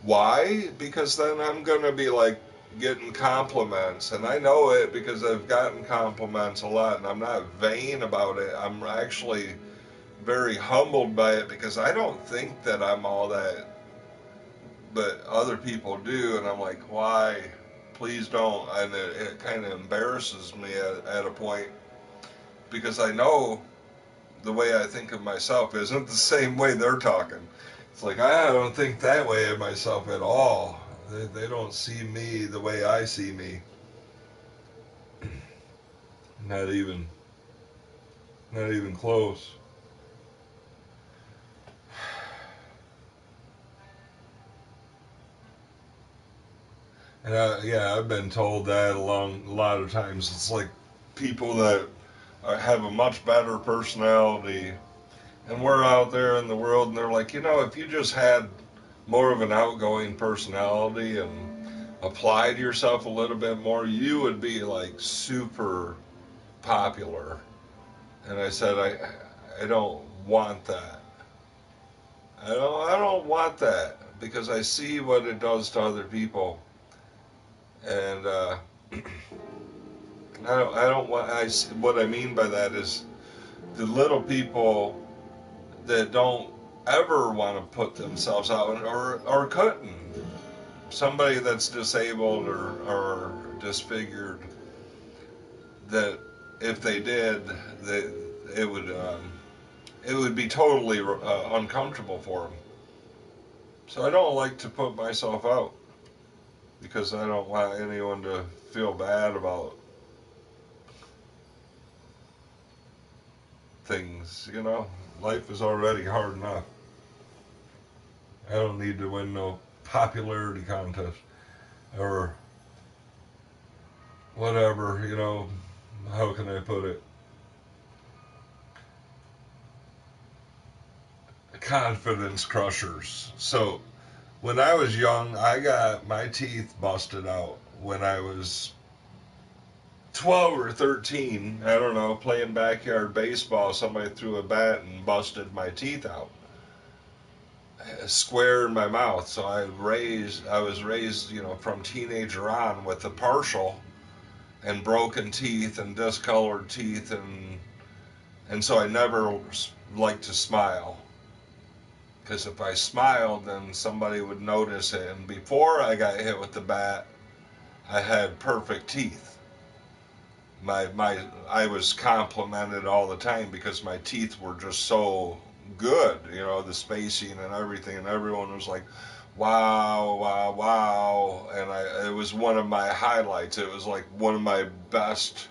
Why? Because then I'm gonna be like getting compliments, and I know it because I've gotten compliments a lot, and I'm not vain about it. I'm actually very humbled by it because I don't think that I'm all that, but other people do, and I'm like, why? Please don't. And it kind of embarrasses me at a point because I know the way I think of myself isn't the same way they're talking. It's like, I don't think that way of myself at all. They don't see me the way I see me. Not even, not even close. And yeah, I've been told that a lot of times. It's like people that have a much better personality, and we're out there in the world, and they're like, if you just had more of an outgoing personality and applied yourself a little bit more, you would be like super popular. And I said, I don't want that. I don't want that because I see what it does to other people, and I don't want. What I mean by that is the little people that don't ever want to put themselves out or couldn't. Somebody that's disabled or disfigured, that if they did, they, it would it would be totally uncomfortable for them. So I don't like to put myself out because I don't want anyone to feel bad about things. Life is already hard enough. I don't need to win no popularity contest or whatever. How can I put it? Confidence crushers. So when I was young, I got my teeth busted out when I was 12 or 13. I don't know, playing backyard baseball. Somebody threw a bat and busted my teeth out, square in my mouth. So I was raised, from teenager on with a partial and broken teeth and discolored teeth, and so I never liked to smile. Because if I smiled, then somebody would notice it. And before I got hit with the bat, I had perfect teeth. I was complimented all the time because my teeth were just so good, the spacing and everything, and everyone was like, "Wow, wow, wow!" And it was one of my highlights. It was like one of my best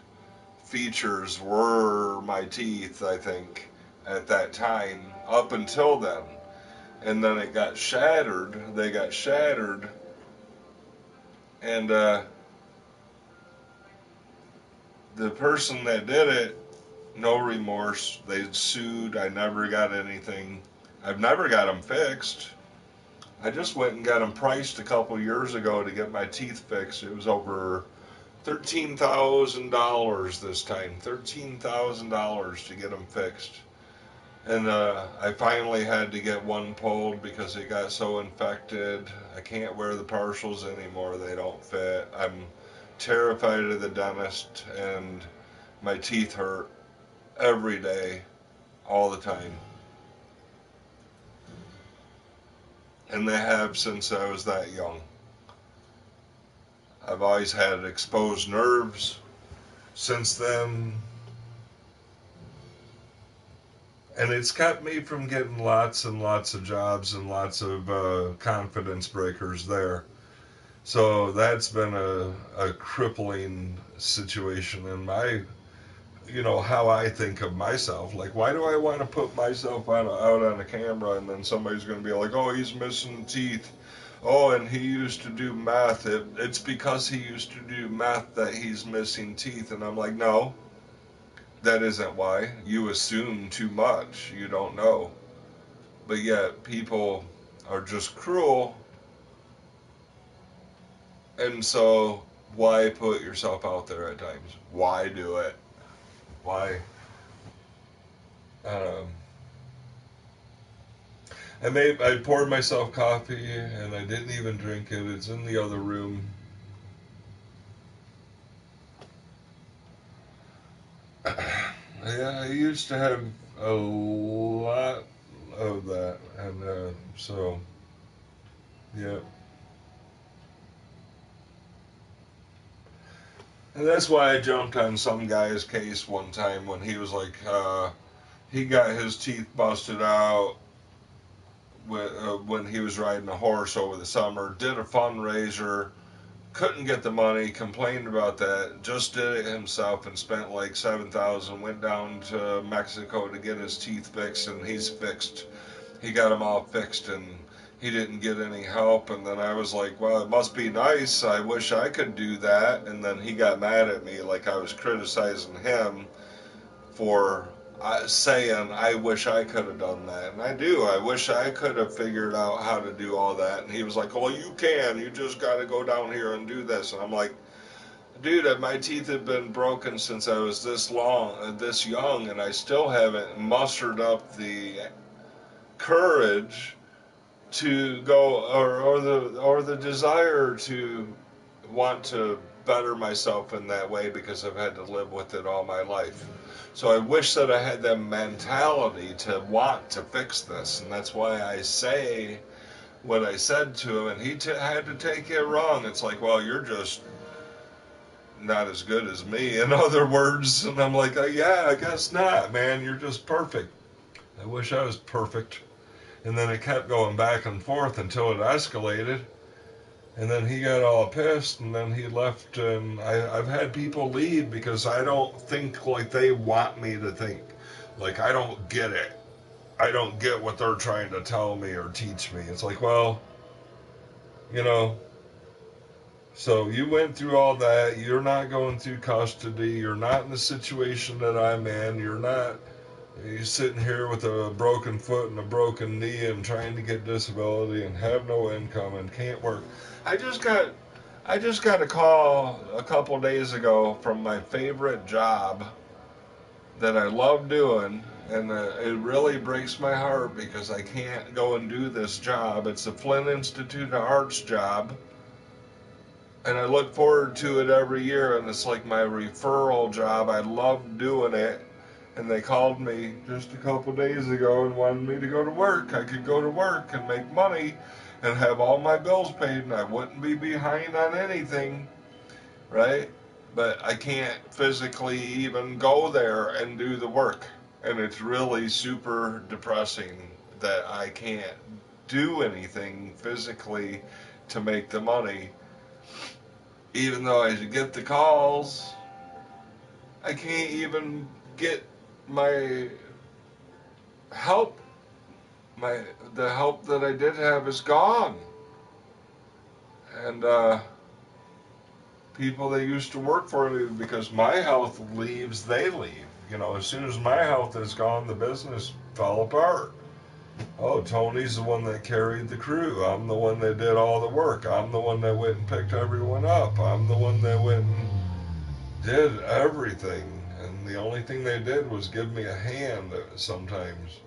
features were my teeth, I think, at that time, up until then. And then it got shattered. They got shattered, and the person that did it, no remorse. They sued. I never got anything. I've never got them fixed. I just went and got them priced a couple years ago to get my teeth fixed. It was over $13,000 this time. $13,000 to get them fixed. And I finally had to get one pulled because it got so infected. I can't wear the partials anymore. They don't fit. I'm terrified of the dentist, and my teeth hurt every day, all the time. And they have since I was that young. I've always had exposed nerves since then. And it's kept me from getting lots and lots of jobs and lots of confidence breakers there. So that's been a crippling situation in my, how I think of myself. Like, why do I want to put myself out on a camera and then somebody's going to be like, oh, he's missing teeth. Oh, and he used to do meth. It's because he used to do meth that he's missing teeth. And I'm like, no, that isn't why. You assume too much. You don't know. But yet, people are just cruel. And so, why put yourself out there at times? Why do it? Why? Um, I poured myself coffee and I didn't even drink it. It's in the other room. Yeah, I used to have a lot of that, and so yeah, and that's why I jumped on some guy's case one time when he was like, he got his teeth busted out when he was riding a horse over the summer. Did a fundraiser, couldn't get the money, complained about that, just did it himself and spent like 7,000. Went down to Mexico to get his teeth fixed, and he's fixed. He got them all fixed, and he didn't get any help. And then I was like, well, it must be nice. I wish I could do that. And then he got mad at me, like I was criticizing him for saying I wish I could have done that. And I do. I wish I could have figured out how to do all that. And he was like, well, you can. You just got to go down here and do this. And I'm like, dude, my teeth have been broken since I was this young, and I still haven't mustered up the courage to go, or the desire to want to better myself in that way, because I've had to live with it all my life. So I wish that I had that mentality to want to fix this, and that's why I say what I said to him, and he had to take it wrong. It's like, well, you're just not as good as me, in other words. And I'm like, yeah, I guess not, man. You're just perfect. I wish I was perfect. And then it kept going back and forth until it escalated. And then he got all pissed, and then he left. And I've had people leave because I don't think like they want me to think. Like, I don't get it. I don't get what they're trying to tell me or teach me. It's like, well, you know, so you went through all that. You're not going through custody. You're not in the situation that I'm in. You're sitting here with a broken foot and a broken knee and trying to get disability and have no income and can't work. I just got a call a couple days ago from my favorite job that I love doing, and it really breaks my heart because I can't go and do this job. It's the Flint Institute of Arts job, and I look forward to it every year, and it's like my referral job. I love doing it. And they called me just a couple days ago and wanted me to go to work. I could go to work and make money and have all my bills paid, and I wouldn't be behind on anything, right? But I can't physically even go there and do the work. And it's really super depressing that I can't do anything physically to make the money. Even though I get the calls, I can't even get my help. The help that I did have is gone. And people that used to work for me, because my health leaves, they leave. As soon as my health is gone, the business fell apart. Oh, Tony's the one that carried the crew. I'm the one that did all the work. I'm the one that went and picked everyone up. I'm the one that went and did everything. And the only thing they did was give me a hand sometimes.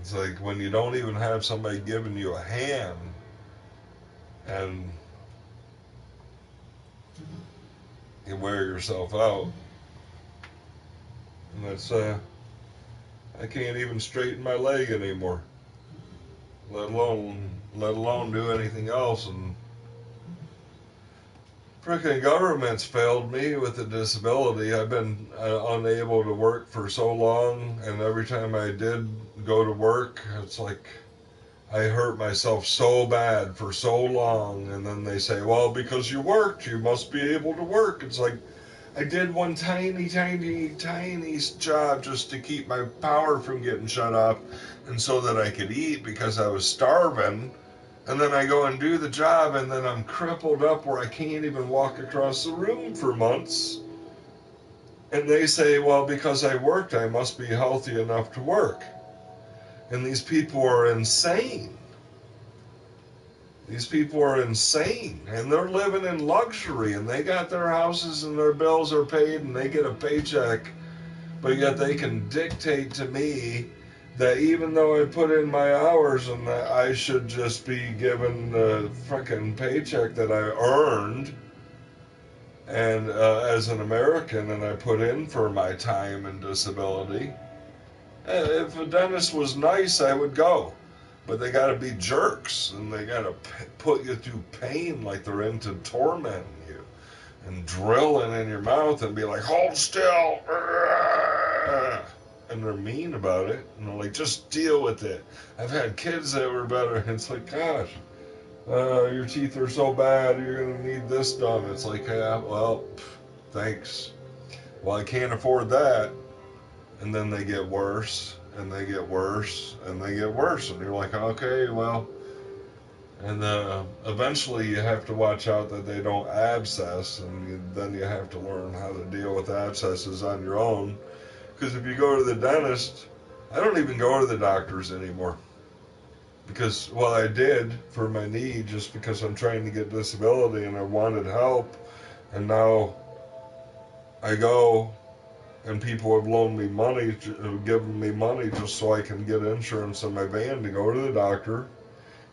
It's like when you don't even have somebody giving you a hand, and you wear yourself out. And that's, I can't even straighten my leg anymore, let alone do anything else. And Frickin' government's failed me with a disability. I've been unable to work for so long, and every time I did go to work, it's like I hurt myself so bad for so long, and then they say, well, because you worked, you must be able to work. It's like I did one tiny job just to keep my power from getting shut off, and so that I could eat because I was starving. And then I go and do the job, and then I'm crippled up where I can't even walk across the room for months. And they say, well, because I worked, I must be healthy enough to work. And these people are insane. These people are insane. And they're living in luxury, and they got their houses and their bills are paid, and they get a paycheck. But yet they can dictate to me that even though I put in my hours and that I should just be given the frickin' paycheck that I earned and as an American, and I put in for my time and disability. If a dentist was nice, I would go. But they gotta be jerks, and they gotta put you through pain like they're into tormenting you and drilling in your mouth and be like, hold still. And they're mean about it, and they're like, just deal with it. I've had kids that were better, and it's like, gosh, your teeth are so bad, you're going to need this done. It's like, yeah, well, thanks. Well, I can't afford that. And then they get worse, and they get worse, and they get worse, and you're like, okay, well, and eventually you have to watch out that they don't abscess, and then you have to learn how to deal with abscesses on your own. Because if you go to the dentist, I don't even go to the doctors anymore. Because, well, I did for my knee just because I'm trying to get disability and I wanted help. And now I go and people have loaned me money, given me money just so I can get insurance on my van to go to the doctor.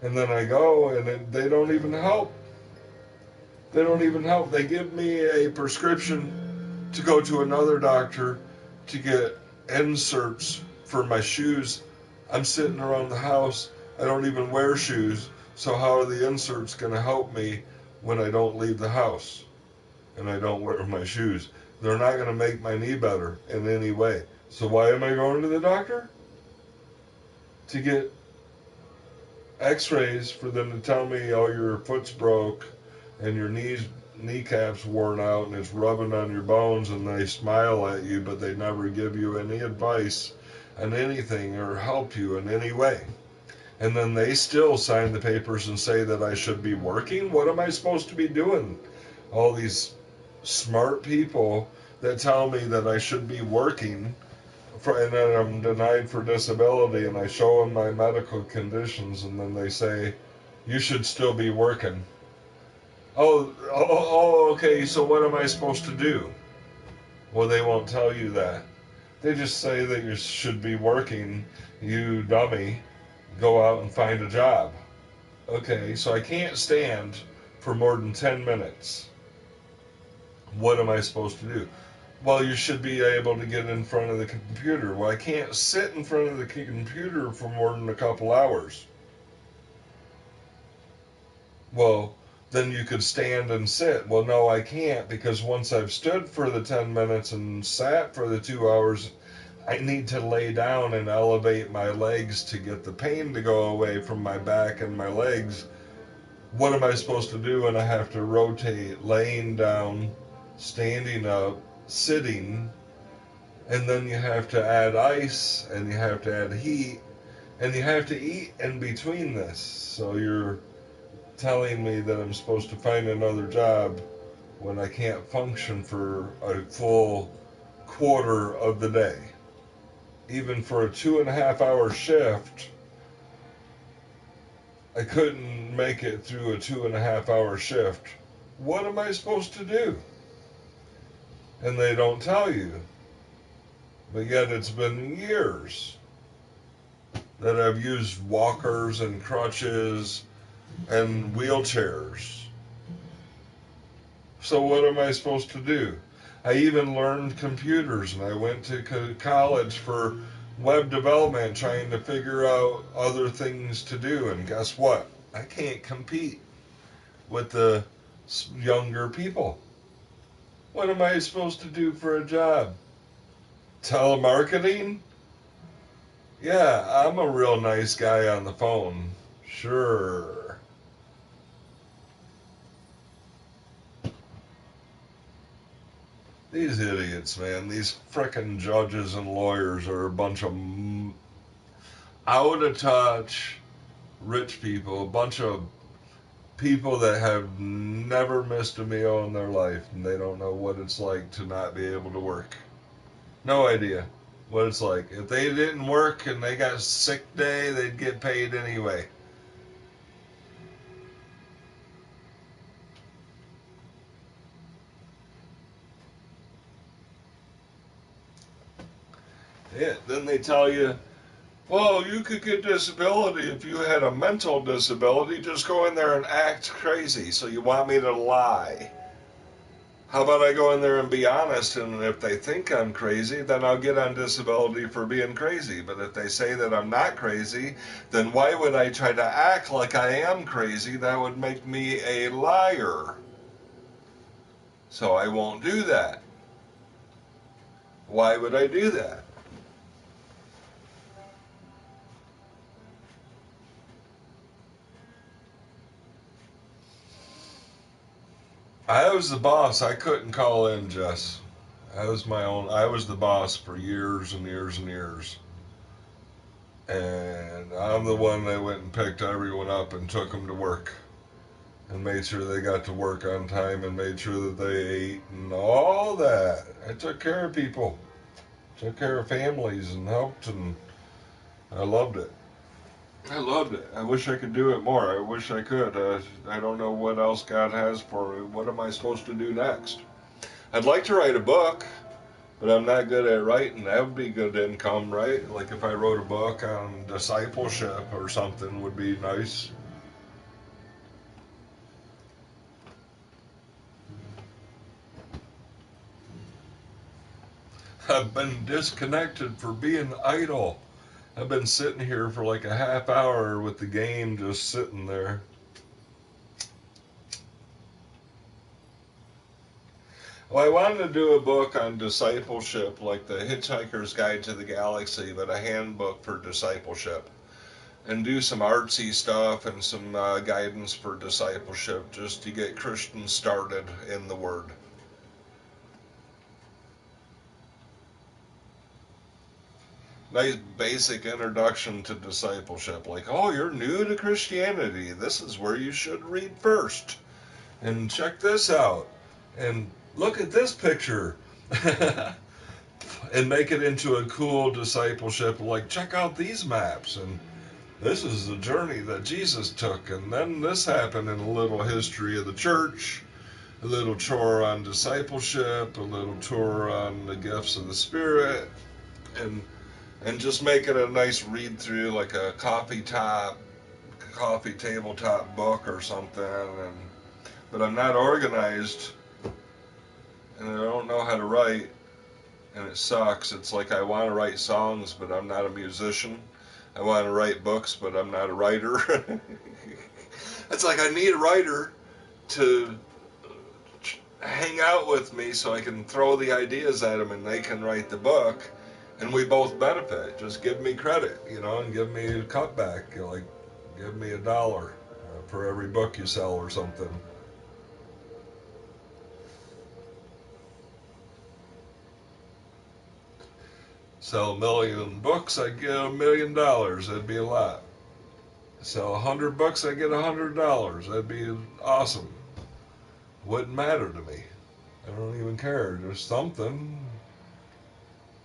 And then I go and they don't even help. They don't even help. They give me a prescription to go to another doctor to get inserts for my shoes. I'm sitting around the house. I don't even wear shoes. So how are the inserts going to help me when I don't leave the house and I don't wear my shoes? They're not going to make my knee better in any way. So why am I going to the doctor? To get x-rays for them to tell me, oh, your foot's broke and your kneecap's worn out and it's rubbing on your bones, and they smile at you, but they never give you any advice on anything or help you in any way. And then they still sign the papers and say that I should be working. What am I supposed to be doing? All these smart people that tell me that I should be working, and then I'm denied for disability, and I show them my medical conditions, and then they say, you should still be working. Oh, okay, so what am I supposed to do? Well, they won't tell you that. They just say that you should be working, you dummy. Go out and find a job. Okay, so I can't stand for more than 10 minutes. What am I supposed to do? Well, you should be able to get in front of the computer. Well, I can't sit in front of the computer for more than a couple hours. Well, then you could stand and sit. Well, no, I can't, because once I've stood for the 10 minutes and sat for the 2 hours, I need to lay down and elevate my legs to get the pain to go away from my back and my legs. What am I supposed to do when I have to rotate laying down, standing up, sitting, and then you have to add ice, and you have to add heat, and you have to eat in between this. So you're telling me that I'm supposed to find another job when I can't function for a full quarter of the day. Even for a 2.5-hour shift, I couldn't make it through a 2.5-hour shift. What am I supposed to do? And they don't tell you. But yet it's been years that I've used walkers and crutches and wheelchairs. So what am I supposed to do? I even learned computers, and I went to college for web development, trying to figure out other things to do. And guess what? I can't compete with the younger people. What am I supposed to do for a job? Telemarketing? Yeah, I'm a real nice guy on the phone. Sure. These idiots, man. These frickin' judges and lawyers are a bunch of out of touch rich people, a bunch of people that have never missed a meal in their life, and they don't know what it's like to not be able to work. No idea what it's like. If they didn't work and they got a sick day, they'd get paid anyway. Yeah, then they tell you, well, you could get disability if you had a mental disability. Just go in there and act crazy. So you want me to lie? How about I go in there and be honest, and if they think I'm crazy, then I'll get on disability for being crazy. But if they say that I'm not crazy, then why would I try to act like I am crazy? That would make me a liar. So I won't do that. Why would I do that? I was the boss. I couldn't call in, Jess. I was the boss for years and years and years. And I'm the one that went and picked everyone up and took them to work and made sure they got to work on time and made sure that they ate and all that. I took care of people, took care of families and helped, and I loved it. I loved it. I wish I could do it more. I wish I could. I don't know what else God has for me. What am I supposed to do next? I'd like to write a book, but I'm not good at writing. That would be good income, right? Like if I wrote a book on discipleship or something would be nice. I've been disconnected for being idle. I've been sitting here for like a half hour with the game just sitting there. Well, I wanted to do a book on discipleship, like the Hitchhiker's Guide to the Galaxy, but a handbook for discipleship. And do some artsy stuff and some guidance for discipleship just to get Christians started in the Word. Nice basic introduction to discipleship. Like, oh, you're new to Christianity. This is where you should read first. And check this out. And look at this picture. And make it into a cool discipleship. Like, check out these maps. And this is the journey that Jesus took. And then this happened in a little history of the church. A little tour on discipleship. A little tour on the gifts of the Spirit. And just make it a nice read through, like a coffee tabletop book or something. But I'm not organized, and I don't know how to write, and it sucks. It's like I want to write songs, but I'm not a musician. I want to write books, but I'm not a writer. It's like I need a writer to hang out with me so I can throw the ideas at them and they can write the book. And we both benefit. Just give me credit, and give me a cutback. Like, give me $1 for every book you sell or something. Sell 1,000,000 books, I get $1 million. That'd be a lot. Sell 100 books, I get $100. That'd be awesome. Wouldn't matter to me. I don't even care. Just something.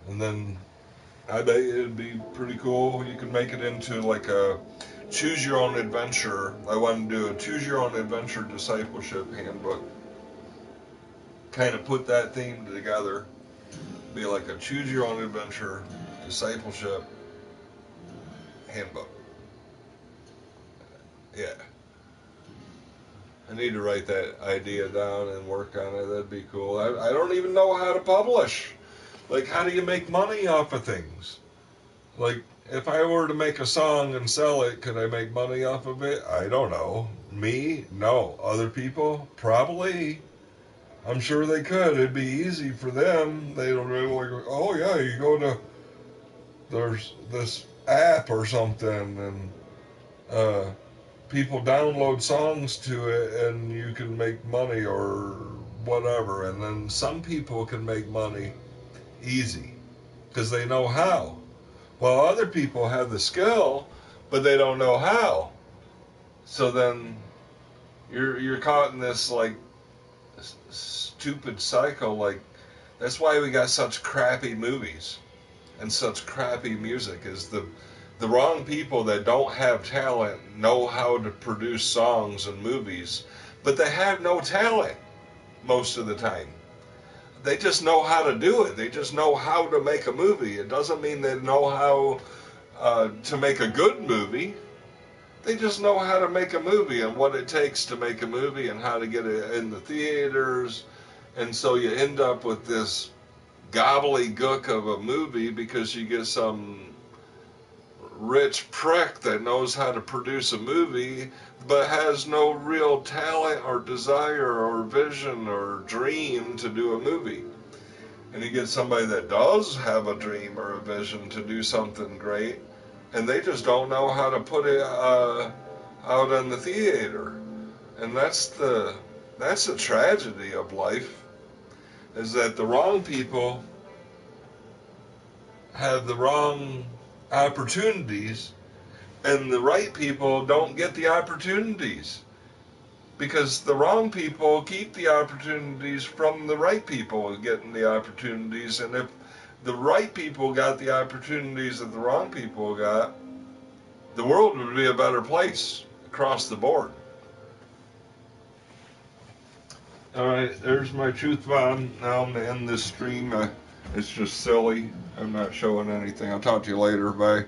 And then I bet it'd be pretty cool. You could make it into like a choose your own adventure. I want to do a choose your own adventure discipleship handbook. Kind of put that theme together. Be like a choose your own adventure discipleship handbook. Yeah. I need to write that idea down and work on it. That'd be cool. I don't even know how to publish. Like, how do you make money off of things? Like, if I were to make a song and sell it, could I make money off of it? I don't know. Me? No. Other people? Probably. I'm sure they could. It'd be easy for them. They don't really go, oh yeah, you go to, there's this app or something, and uh, people download songs to it, and you can make money or whatever. And then some people can make money easy because they know how. While other people have the skill, but they don't know how. So then you're caught in this like stupid cycle. Like that's why we got such crappy movies and such crappy music. Is the wrong people that don't have talent know how to produce songs and movies, but they have no talent most of the time. They just know how to do it. They just know how to make a movie. It doesn't mean they know how to make a good movie. They just know how to make a movie and what it takes to make a movie and how to get it in the theaters. And so you end up with this gobbledygook of a movie because you get some rich prick that knows how to produce a movie but has no real talent or desire or vision or dream to do a movie. And you get somebody that does have a dream or a vision to do something great, and they just don't know how to put it out in the theater. And that's the tragedy of life, is that the wrong people have the wrong opportunities, and the right people don't get the opportunities. Because the wrong people keep the opportunities from the right people getting the opportunities. And if the right people got the opportunities that the wrong people got, the world would be a better place across the board. Alright, there's my truth bomb. Now I'm going to end this stream. It's just silly. I'm not showing anything. I'll talk to you later. Bye.